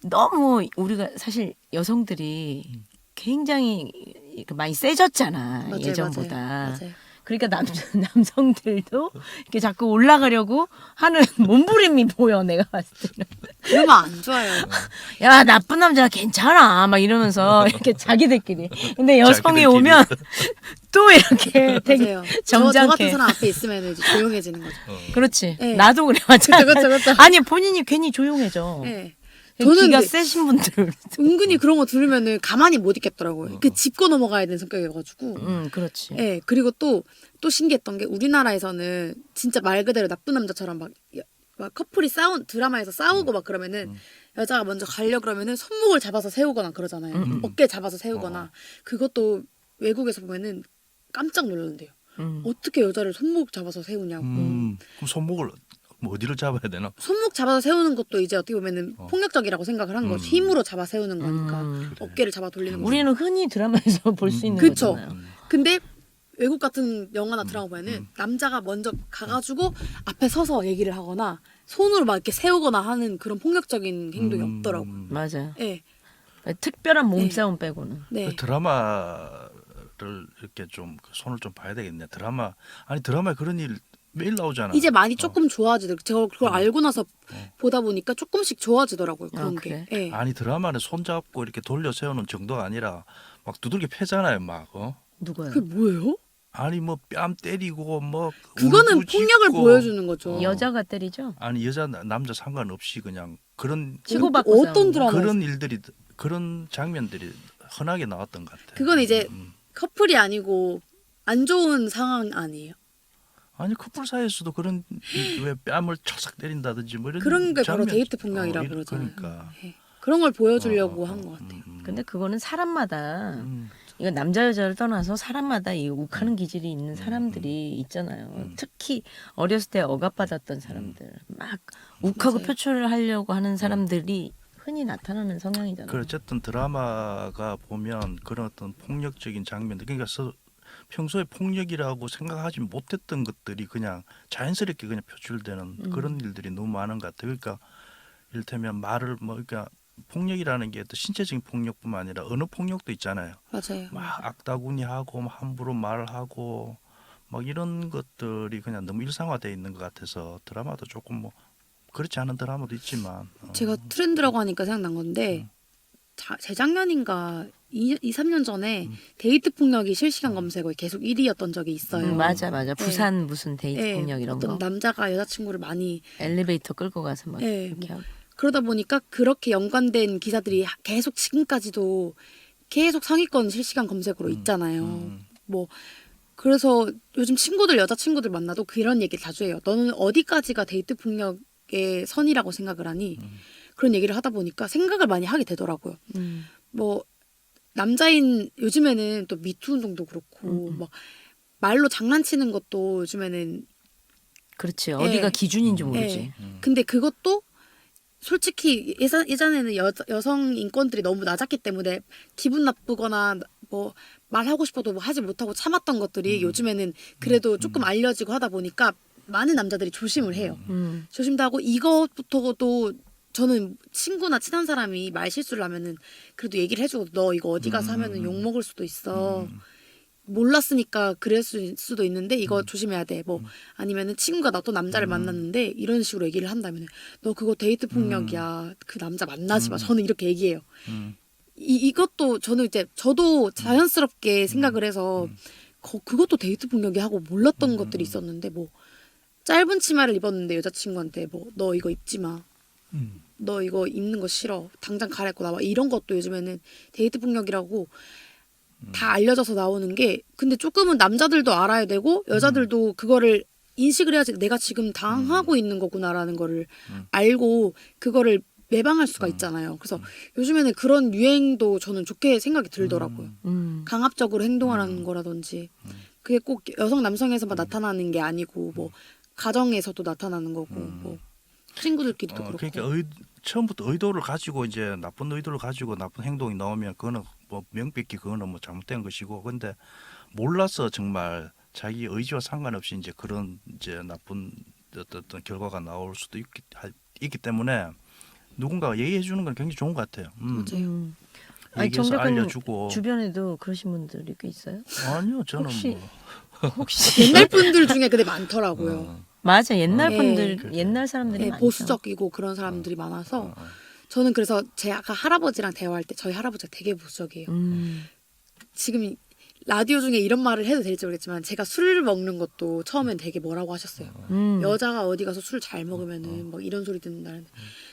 너무 우리가 사실 여성들이 굉장히 이렇게 많이 세졌잖아 맞아요, 예전보다. 맞아요. 그러니까 남성들도 이렇게 자꾸 올라가려고 하는 몸부림이 보여 내가 봤을 때는. 그러면 안 좋아요. 야 나쁜 남자 괜찮아 막 이러면서 이렇게 자기들끼리. 근데 여성이 자기들끼리. 오면 또 이렇게 되게 맞아요. 저 같은 점잖게. 사람 앞에 있으면 이제 조용해지는 거죠. 그렇지. 네. 나도 그래 맞아. 그쵸. 아니 본인이 괜히 조용해져. 네. 저는 저는 기가 근데 세신 분들. 은근히 그런 거 들으면은 가만히 못 있겠더라고요. 그 짚고 넘어가야 되는 성격이어가지고. 그렇지. 예, 그리고 또 신기했던 게 우리나라에서는 진짜 말 그대로 나쁜 남자처럼 막 커플이 드라마에서 싸우고 막 그러면은 여자가 먼저 가려 그러면은 손목을 잡아서 세우거나 그러잖아요. 어깨 잡아서 세우거나. 그것도 외국에서 보면은 깜짝 놀란대요. 어떻게 여자를 손목 잡아서 세우냐고. 그럼 손목을 뭐 어디를 잡아야 되나? 손목 잡아서 세우는 것도 이제 어떻게 보면은 폭력적이라고 생각을 한 거죠. 힘으로 잡아 세우는 거니까. 어깨를 잡아 돌리는 거죠. 우리는 흔히 드라마에서 볼 수 있는 그쵸. 거잖아요. 근데 외국 같은 영화나 드라마 보면은 남자가 먼저 가가지고 앞에 서서 얘기를 하거나 손으로 막 이렇게 세우거나 하는 그런 폭력적인 행동이 없더라고. 맞아요. 네, 특별한 몸싸움 빼고는. 네. 그 드라마를 이렇게 좀 손을 좀 봐야 되겠네. 드라마에 그런 일 매일 나오잖아. 이제 많이 조금 좋아지더라고요. 제가 그걸 알고 나서 보다 보니까 조금씩 좋아지더라고요. 그런 그래? 게. 네. 아니 드라마는 손 잡고 이렇게 돌려 세우는 정도가 아니라 막 두들겨 패잖아요, 막. 누가요? 그게 뭐예요? 아니 뭐 뺨 때리고 뭐 그거는 울부짖고. 폭력을 보여주는 거죠. 여자가 때리죠? 아니 여자 남자 상관없이 그냥 그런 치고받고 어떤 싸우는 드라마? 그런 일들이 그런 장면들이 흔하게 나왔던 것 같아. 그건 이제 커플이 아니고 안 좋은 상황 아니에요? 아니 커플 사이에서도 그런 왜 뺨을 찰싹 때린다든지 뭐 이런 그런 게 바로 장면- 데이트 폭력이라고 그러잖아요. 그러니까 네. 그런 걸 보여주려고 한 것 같아요. 근데 그거는 사람마다 이거 남자 여자를 떠나서 사람마다 이 욱하는 기질이 있는 사람들이 있잖아요. 특히 어렸을 때 억압받았던 사람들 막 욱하고 맞아요. 표출을 하려고 하는 사람들이 흔히 나타나는 성향이잖아요. 그 어쨌든 드라마가 보면 그런 어떤 폭력적인 장면들 그러니까 평소에 폭력이라고 생각하지 못했던 것들이 그냥 자연스럽게 그냥 표출되는 그런 일들이 너무 많은 것 같아요. 그러니까 이를테면 말을 뭐 그러니까 폭력이라는 게 또 신체적인 폭력뿐만 아니라 언어 폭력도 있잖아요. 맞아요. 막 악다구니하고 막 함부로 말하고 막 이런 것들이 그냥 너무 일상화되어 있는 것 같아서 드라마도 조금 뭐 그렇지 않은 드라마도 있지만 제가 트렌드라고 하니까 생각난 건데 재작년인가 2-3년 전에 데이트 폭력이 실시간 검색어에 계속 1위였던 적이 있어요. 맞아. 부산 무슨 데이트 네, 폭력 이런 어떤 거. 남자가 여자친구를 많이 엘리베이터 끌고 가서 막 네, 이렇게 하고. 그러다 보니까 그렇게 연관된 기사들이 계속 지금까지도 계속 상위권 실시간 검색어로 있잖아요. 뭐 그래서 요즘 여자친구들 만나도 그런 얘기를 자주 해요. 너는 어디까지가 데이트 폭력의 선이라고 생각을 하니? 그런 얘기를 하다 보니까 생각을 많이 하게 되더라고요. 뭐 남자인 요즘에는 또 미투 운동도 그렇고 막 말로 장난치는 것도 요즘에는 그렇지. 어디가 기준인지 모르지. 근데 그것도 솔직히 예전에는 여성 인권들이 너무 낮았기 때문에 기분 나쁘거나 뭐 말하고 싶어도 뭐 하지 못하고 참았던 것들이 요즘에는 그래도 조금 알려지고 하다 보니까 많은 남자들이 조심을 해요. 조심도 하고 이것부터도 저는 친구나 친한 사람이 말 실수를 하면은 그래도 얘기를 해주고 너 이거 어디 가서 하면은 욕 먹을 수도 있어. 몰랐으니까 그랬을 수도 있는데 이거 조심해야 돼. 뭐 아니면은 친구가 나 또 남자를 만났는데 이런 식으로 얘기를 한다면 너 그거 데이트 폭력이야. 그 남자 만나지 마. 저는 이렇게 얘기해요. 이것도 저는 이제 저도 자연스럽게 생각을 해서 그것도 데이트 폭력이 하고 몰랐던 것들이 있었는데 뭐 짧은 치마를 입었는데 여자친구한테 뭐 너 이거 입지 마. 너 이거 입는 거 싫어. 당장 갈아입고 나와. 이런 것도 요즘에는 데이트 폭력이라고 다 알려져서 나오는 게 근데 조금은 남자들도 알아야 되고 여자들도 그거를 인식을 해야지 내가 지금 당하고 있는 거구나라는 거를 알고 그거를 예방할 수가 있잖아요. 그래서 요즘에는 그런 유행도 저는 좋게 생각이 들더라고요. 강압적으로 행동하는 거라든지 그게 꼭 여성 남성에서만 나타나는 게 아니고 뭐 가정에서도 나타나는 거고 뭐 친구들끼리도 그렇고. 그러니까 처음부터 의도를 가지고 이제 나쁜 의도를 가지고 나쁜 행동이 나오면 그거는 뭐 명백히 그거는 뭐 잘못된 것이고 근데 몰라서 정말 자기 의지와 상관없이 이제 그런 이제 나쁜 어떤 결과가 나올 수도 있기 때문에 누군가가 얘기해 주는 건 굉장히 좋은 것 같아요. 아니, 얘기해서 정 작가님 알려주고. 주변에도 그러신 분들이 꽤 있어요? 아니요, 저는 혹시- 뭐 혹시 옛날 분들 중에 근데 많더라고요. 맞아 옛날 네. 분들 그렇죠. 옛날 사람들이 네, 많죠. 보수적이고 그런 사람들이 많아서 저는 그래서 제 아까 할아버지랑 대화할 때 저희 할아버지가 되게 보수적이에요. 지금 라디오 중에 이런 말을 해도 될지 모르겠지만 제가 술 먹는 것도 처음엔 되게 뭐라고 하셨어요. 여자가 어디 가서 술 잘 먹으면은 막 이런 소리 듣는다는데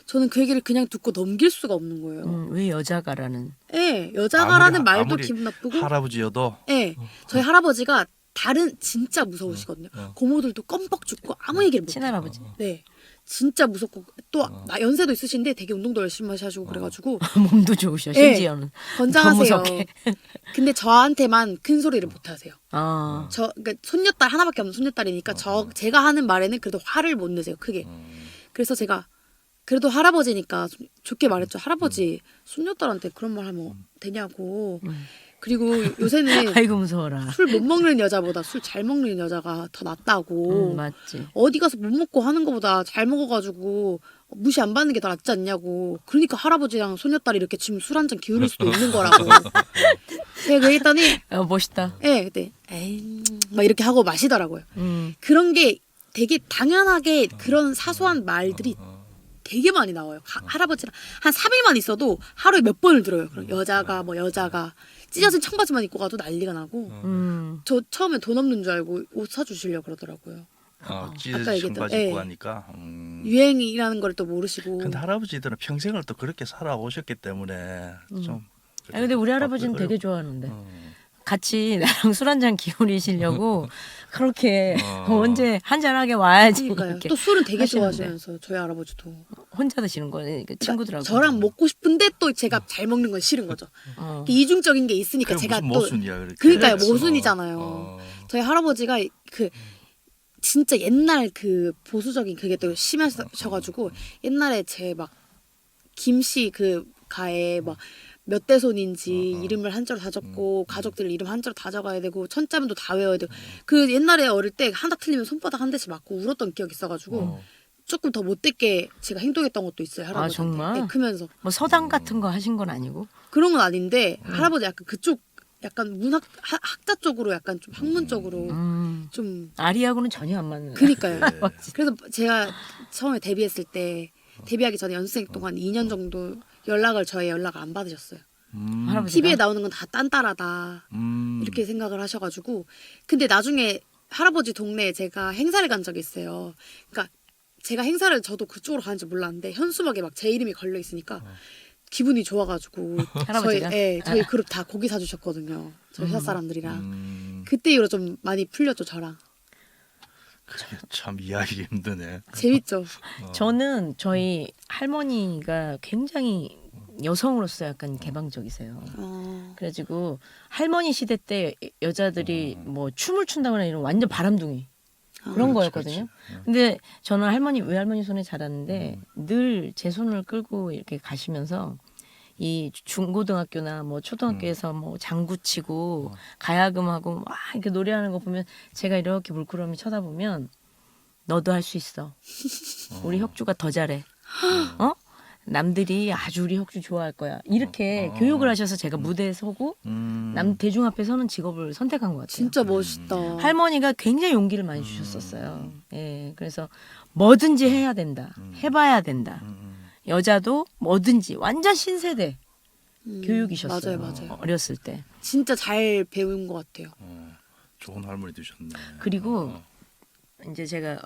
저는 그 얘기를 그냥 듣고 넘길 수가 없는 거예요. 왜 여자가라는 예, 여자가라는 말도 아무리 기분 나쁘고 할아버지여도 예, 저희 할아버지가 다른 진짜 무서우시거든요. 고모들도 껌뻑 죽고 아무 얘기를 못 해요. 친할아버지 네. 진짜 무섭고 또 연세도 있으신데 되게 운동도 열심히 하시고 그래가지고 몸도 좋으셔 네. 심지어는 건장하세요. 무섭게. 근데 저한테만 큰 소리를 못 하세요. 아 저 그러니까 손녀딸 하나밖에 없는 손녀딸이니까 제가 하는 말에는 그래도 화를 못 내세요. 크게. 그래서 제가 그래도 할아버지니까 좋게 말했죠. 할아버지 손녀딸한테 그런 말 하면 되냐고. 그리고 요새는 아이고 무서워라. 술 못 먹는 여자보다 술 잘 먹는 여자가 더 낫다고. 맞지. 어디 가서 못 먹고 하는 것보다 잘 먹어가지고 무시 안 받는 게 더 낫지 않냐고. 그러니까 할아버지랑 손녀딸이 이렇게 지금 술 한 잔 기울일 수도 있는 거라고. 제가 그랬더니 멋있다. 예, 그때 에이 막 이렇게 하고 마시더라고요. 그런 게 되게 당연하게 그런 사소한 말들이 되게 많이 나와요. 할아버지랑 한 3일만 있어도 하루에 몇 번을 들어요. 그럼 여자가 찢어진 청바지만 입고 가도 난리가 나고. 저 처음에 돈 없는 줄 알고 옷 사주시려고 그러더라고요. 찢어진 얘기했던- 청바지 예. 입고 하니까. 유행이라는 걸 또 모르시고. 근데 할아버지들은 평생을 또 그렇게 살아오셨기 때문에 좀. 아 근데 우리 할아버지는 그래요. 되게 좋아하는데 같이 나랑 술 한 잔 기울이시려고 그렇게 언제 한 잔하게 와야지 그러니까요. 이렇게 또 술은 되게 하시는데. 좋아하시면서 저희 할아버지도. 혼자 드시는 거예요 그 친구들하고. 저랑 먹고 싶은데 또 제가 잘 먹는 건 싫은 거죠. 이게 이중적인 게 있으니까 그게 제가 무슨 또 모순이야, 그렇게. 그러니까요 그래서. 모순이잖아요. 저희 할아버지가 그 진짜 옛날 그 보수적인 그게 또 심하셔가지고 옛날에 제 막 김씨 그 가에 막 몇 대손인지 이름을 한자로 다 적고 가족들 이름 한자로 다 적어야 되고 천자문도 다 외워야 되고 그 옛날에 어릴 때 하나 틀리면 손바닥 한 대씩 맞고 울었던 기억이 있어가지고 조금 더 못되게 제가 행동했던 것도 있어요 할아버지한테. 정말? 네, 크면서 뭐 서당 같은 거 하신 건 아니고. 그런 건 아닌데 할아버지 약간 그쪽 약간 문학 학자 쪽으로 약간 좀 학문 쪽으로 좀 아리하고는 전혀 안 맞는. 그니까요. 그래서 제가 처음에 데뷔했을 때 데뷔하기 전에 연습생 동안 2년 정도 저의 연락을 안 받으셨어요. 할아버지가? TV에 나오는 건 다 딴따라다 이렇게 생각을 하셔가지고 근데 나중에 할아버지 동네에 제가 행사를 간 적이 있어요. 그러니까 제가 행사를 저도 그쪽으로 가는지 몰랐는데 현수막에 막 제 이름이 걸려 있으니까 기분이 좋아가지고 할아버지가? 저희 그룹 다 고기 사주셨거든요. 저희 회사 사람들이랑 그때 이후로 좀 많이 풀렸죠 저랑. 그게 참 이해하기 힘드네. 재밌죠. 저는 저희 할머니가 굉장히 여성으로서 약간 개방적이세요. 그래가지고 할머니 시대 때 여자들이 뭐 춤을 춘다거나 이런 완전 바람둥이 그런 거였거든요. 근데 저는 외할머니 손에 자랐는데 늘 제 손을 끌고 이렇게 가시면서 이 중고등학교나 뭐 초등학교에서 뭐 장구 치고 가야금하고 막 이렇게 노래하는 거 보면 제가 이렇게 물끄러미 쳐다보면 너도 할 수 있어. 우리 혁주가 더 잘해. 남들이 아주 우리 혁주 좋아할 거야. 이렇게 교육을 하셔서 제가 무대에 서고 남 대중 앞에 서는 직업을 선택한 것 같아요. 진짜 멋있다. 할머니가 굉장히 용기를 많이 주셨었어요. 예, 그래서 뭐든지 해야 된다. 해봐야 된다. 여자도 뭐든지 완전 신세대 교육이셨어요. 맞아요. 어렸을 때. 진짜 잘 배운 것 같아요. 좋은 할머니 되셨네. 그리고 이제 제가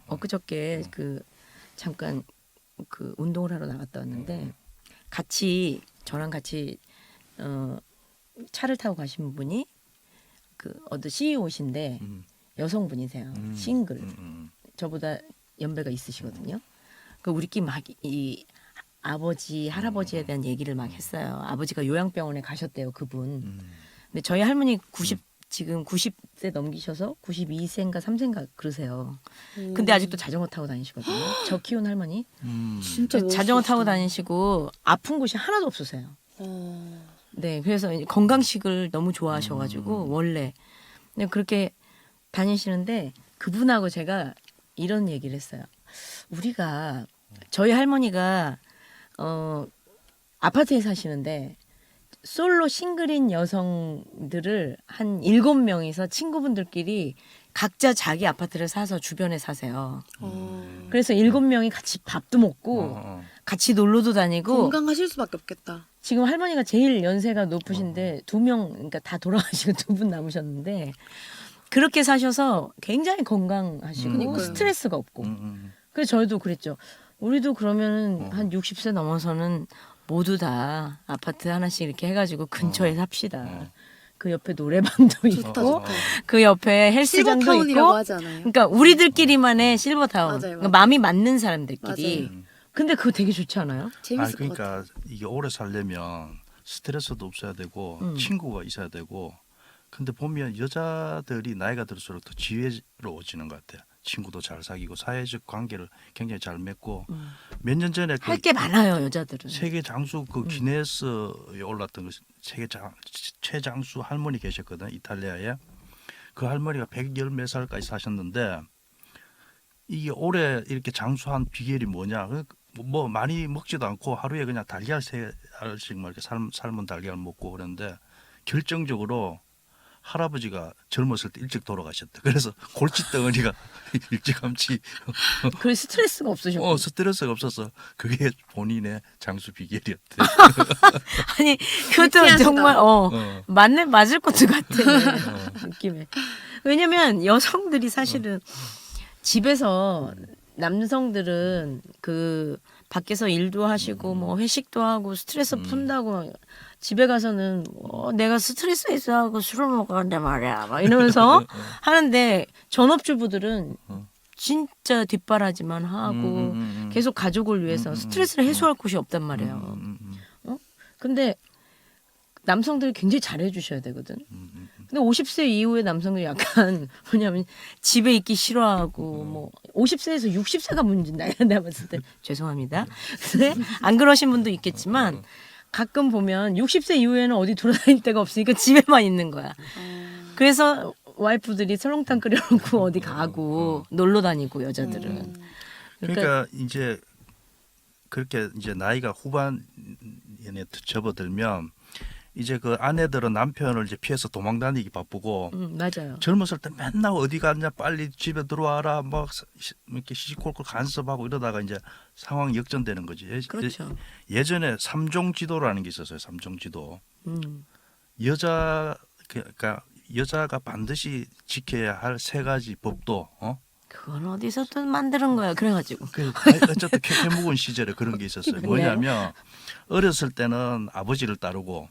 엊그저께 그 잠깐 그 운동을 하러 나갔다 왔는데 저랑 같이 차를 타고 가신 분이 그 어느 CEO신데 여성분이세요. 싱글. 저보다 연배가 있으시거든요. 그 우리끼리 막 이 아버지, 할아버지에 대한 얘기를 막 했어요. 아버지가 요양병원에 가셨대요, 그분. 근데 저희 할머니 지금 90세 넘기셔서 92세인가 3세인가 그러세요. 근데 아직도 자전거 타고 다니시거든요. 저 키운 할머니. 진짜 멋있으시다. 자전거 타고 다니시고 아픈 곳이 하나도 없으세요. 네, 그래서 이제 건강식을 너무 좋아하셔가지고 원래 근데 그렇게 다니시는데 그분하고 제가 이런 얘기를 했어요. 우리가 저희 할머니가 아파트에 사시는데 솔로 싱글인 여성들을 한 7명이서 친구분들끼리 각자 자기 아파트를 사서 주변에 사세요. 그래서 7명이 같이 밥도 먹고 같이 놀러도 다니고 건강하실 수밖에 없겠다. 지금 할머니가 제일 연세가 높으신데 2명, 그러니까 다 돌아가시고 2분 남으셨는데 그렇게 사셔서 굉장히 건강하시고 그러니까요. 스트레스가 없고. 그래서 저희도 그랬죠. 우리도 그러면은 한 60세 넘어서는 모두 다 아파트 하나씩 이렇게 해가지고 근처에 삽시다. 그 옆에 노래방도 있고 좋다. 그 옆에 헬스장도 실버타운이라고 있고. 하지 않아요? 그러니까 우리들끼리만의 실버타운. 맞아요, 그러니까 맞아요. 마음이 맞는 사람들끼리. 맞아요. 근데 그거 되게 좋지 않아요? 재밌을 것 같아. 그러니까 이게 오래 살려면 스트레스도 없어야 되고 친구가 있어야 되고. 근데 보면 여자들이 나이가 들수록 더 지혜로워지는 것 같아요. 친구도 잘 사귀고 사회적 관계를 굉장히 잘 맺고 몇 년 전에 그 할 게 많아요, 여자들은. 세계 장수 그 기네스에 올랐던 그 세계 최장수 할머니 계셨거든, 이탈리아에. 그 할머니가 110 몇 살까지 사셨는데 이게 오래 이렇게 장수한 비결이 뭐냐? 뭐 많이 먹지도 않고 하루에 그냥 달걀 3알씩 막 이렇게 삶은 달걀 먹고 그러는데 결정적으로 할아버지가 젊었을 때 일찍 돌아가셨다. 그래서 골칫덩어리가 일찌감치 그 스트레스가 없으셨고. 스트레스가 없어서 그게 본인의 장수 비결이었대. 아니 그것도 유쾌하시다. 정말 맞을 것도 같아 느낌에. 왜냐면 여성들이 사실은 집에서 남성들은 그 밖에서 일도 하시고 뭐 회식도 하고 스트레스 푼다고 집에 가서는 내가 스트레스 있어 하고 술을 먹었는데 말이야 막 이러면서 하는데 전업주부들은 진짜 뒷바라지만 하고 계속 가족을 위해서 스트레스를 해소할 곳이 없단 말이에요. 근데 남성들이 굉장히 잘해주셔야 되거든. 근데 50세 이후의 남성들이 약간 뭐냐면 집에 있기 싫어하고 뭐 50세에서 60세가 문제인다. 내가 봤을 때 죄송합니다. 근데 안 그러신 분도 있겠지만 가끔 보면 60세 이후에는 어디 돌아다닐 데가 없으니까 집에만 있는 거야. 그래서 와이프들이 설렁탕 끓여놓고 어디 가고 놀러 다니고 여자들은. 그러니까 이제 그렇게 이제 나이가 후반에 접어들면 이제 그 아내들은 남편을 이제 피해서 도망다니기 바쁘고 맞아요. 젊었을 때 맨날 어디 갔냐 빨리 집에 들어와라 막 이렇게 시시콜콜 간섭하고 이러다가 이제 상황이 역전되는 거지. 그렇죠. 예전에 삼종지도라는 게 있었어요. 삼종지도. 그러니까 여자가 반드시 지켜야 할 3가지 법도 그건 어디서 또 만드는 거야. 그래가지고. 어쨌든 캐캐묵은 시절에 그런 게 있었어요. 뭐냐면 어렸을 때는 아버지를 따르고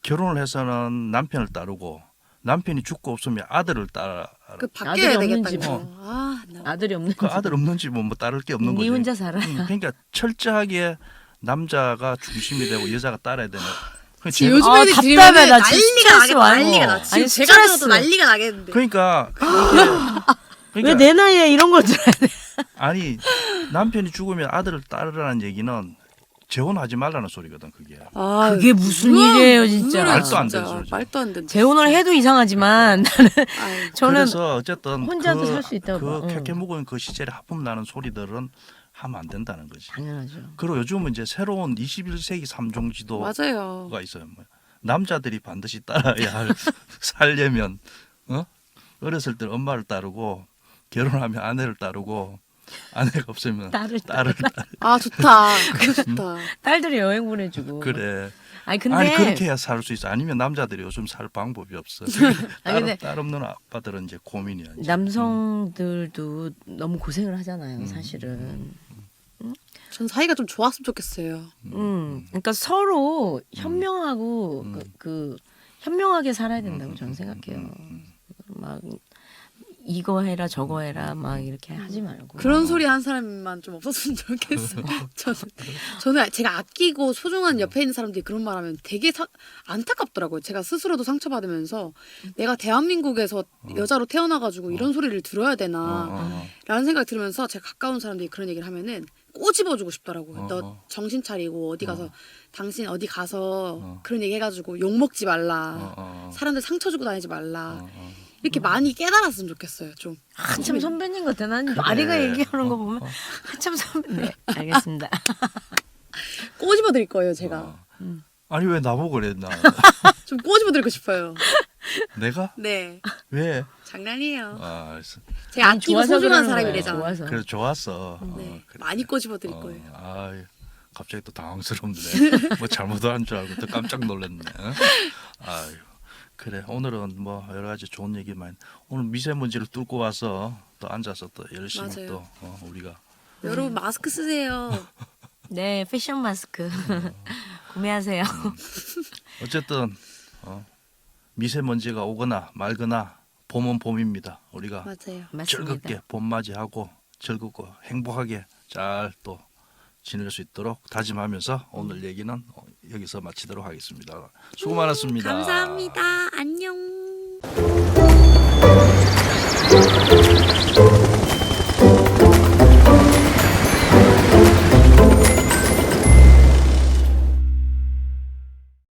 결혼을 해서는 남편을 따르고 남편이 죽고 없으면 아들을 따라. 그 바뀌어야 아들이 되겠다. 없는 이거. 집. 아들이 없는 그 아들 없는 집은 뭐 따를 게 없는 거지. 네 혼자 살아. 그러니까 철저하게 남자가 중심이 되고 여자가 따라야 되는. 지금 요즘 애들 답답해. 들으면 나 진짜 난리가 스트레스 나겠다. 와요. 난리가 나. 지금 아니, 제가 스트레스. 들어도 난리가 나겠는데. 그러니까 왜 내 나이에 이런 걸 들어야 돼? 아니 남편이 죽으면 아들을 따르라는 얘기는 재혼하지 말라는 소리거든 그게. 그게 무슨 일이에요, 진짜. 말도 안 진짜. 되는 소리죠. 말도 안 된다. 재혼을 해도 이상하지만 나는 아유, 저는 그래서 어쨌든 혼자도 살수 있다고 봐. 그 캐캐묵은 그 시절에 하품 나는 소리들은 하면 안 된다는 거지. 당연하죠. 그리고 요즘은 이제 새로운 21세기 삼종지도가 맞아요. 있어요. 뭐 남자들이 반드시 따라야 할 살려면 어렸을 때 엄마를 따르고 결혼하면 아내를 따르고 아내가 없으면 딸을 아 좋다. 그거 좋다. 딸들이 여행 보내주고. 그래. 아니 근데 아니 그렇게 해야 살 수 있어. 아니면 남자들이 요즘 살 방법이 없어. 근데 딸 없는 아빠들은 이제 고민이야. 이제. 남성들도 너무 고생을 하잖아요, 사실은. 전 사이가 좀 좋았으면 좋겠어요. 그러니까 서로 현명하고 그 현명하게 살아야 된다고 저는 생각해요. 막 이거 해라 저거 해라 막 이렇게 하지 말고. 그런 소리 한 사람만 좀 없었으면 좋겠어요. 저는 제가 아끼고 소중한 옆에 있는 사람들이 그런 말하면 되게 안타깝더라고요. 제가 스스로도 상처받으면서 내가 대한민국에서 여자로 태어나가지고 이런 소리를 들어야 되나 라는 생각이 들으면서 제가 가까운 사람들이 그런 얘기를 하면은 꼬집어주고 싶더라고요. 너 정신 차리고 어디 가서 당신 어디 가서 그런 얘기 해가지고 욕 먹지 말라. 사람들 상처 주고 다니지 말라. 이렇게 많이 깨달았으면 좋겠어요. 좀 한참 선배님 같아. 난 마리가 얘기하는 거 보면 한참 선배. 네, 알겠습니다. 꼬집어 드릴 거예요. 제가 아니 왜 나보고 그래 나? 좀 꼬집어 드리고 싶어요. 내가 네, 왜? 장난이에요. 아, 알았어. 제가 아끼고 좋아서 소중한 그러는 거예요. 사람이래잖아. 좋아서. 그래 좋았어. 네, 그래. 많이 꼬집어 드릴 거예요. 아, 갑자기 또 당황스럽네. 뭐 잘못한 줄 알고 또 깜짝 놀랐네. 아유, 그래 오늘은 뭐 여러 가지 좋은 얘기만. 오늘 미세먼지를 뚫고 와서 또 앉아서 또 열심히 맞아요. 또 우리가 여러분 마스크 쓰세요. 네, 패션 마스크 구매하세요. 어쨌든 미세먼지가 오거나 말거나 봄은 봄입니다. 우리가 맞아요. 맞습니다. 즐겁게 봄맞이하고 즐겁고 행복하게 잘 또 지낼 수 있도록 다짐하면서 오늘 얘기는 여기서 마치도록 하겠습니다. 수고 많았습니다. 감사합니다. 안녕.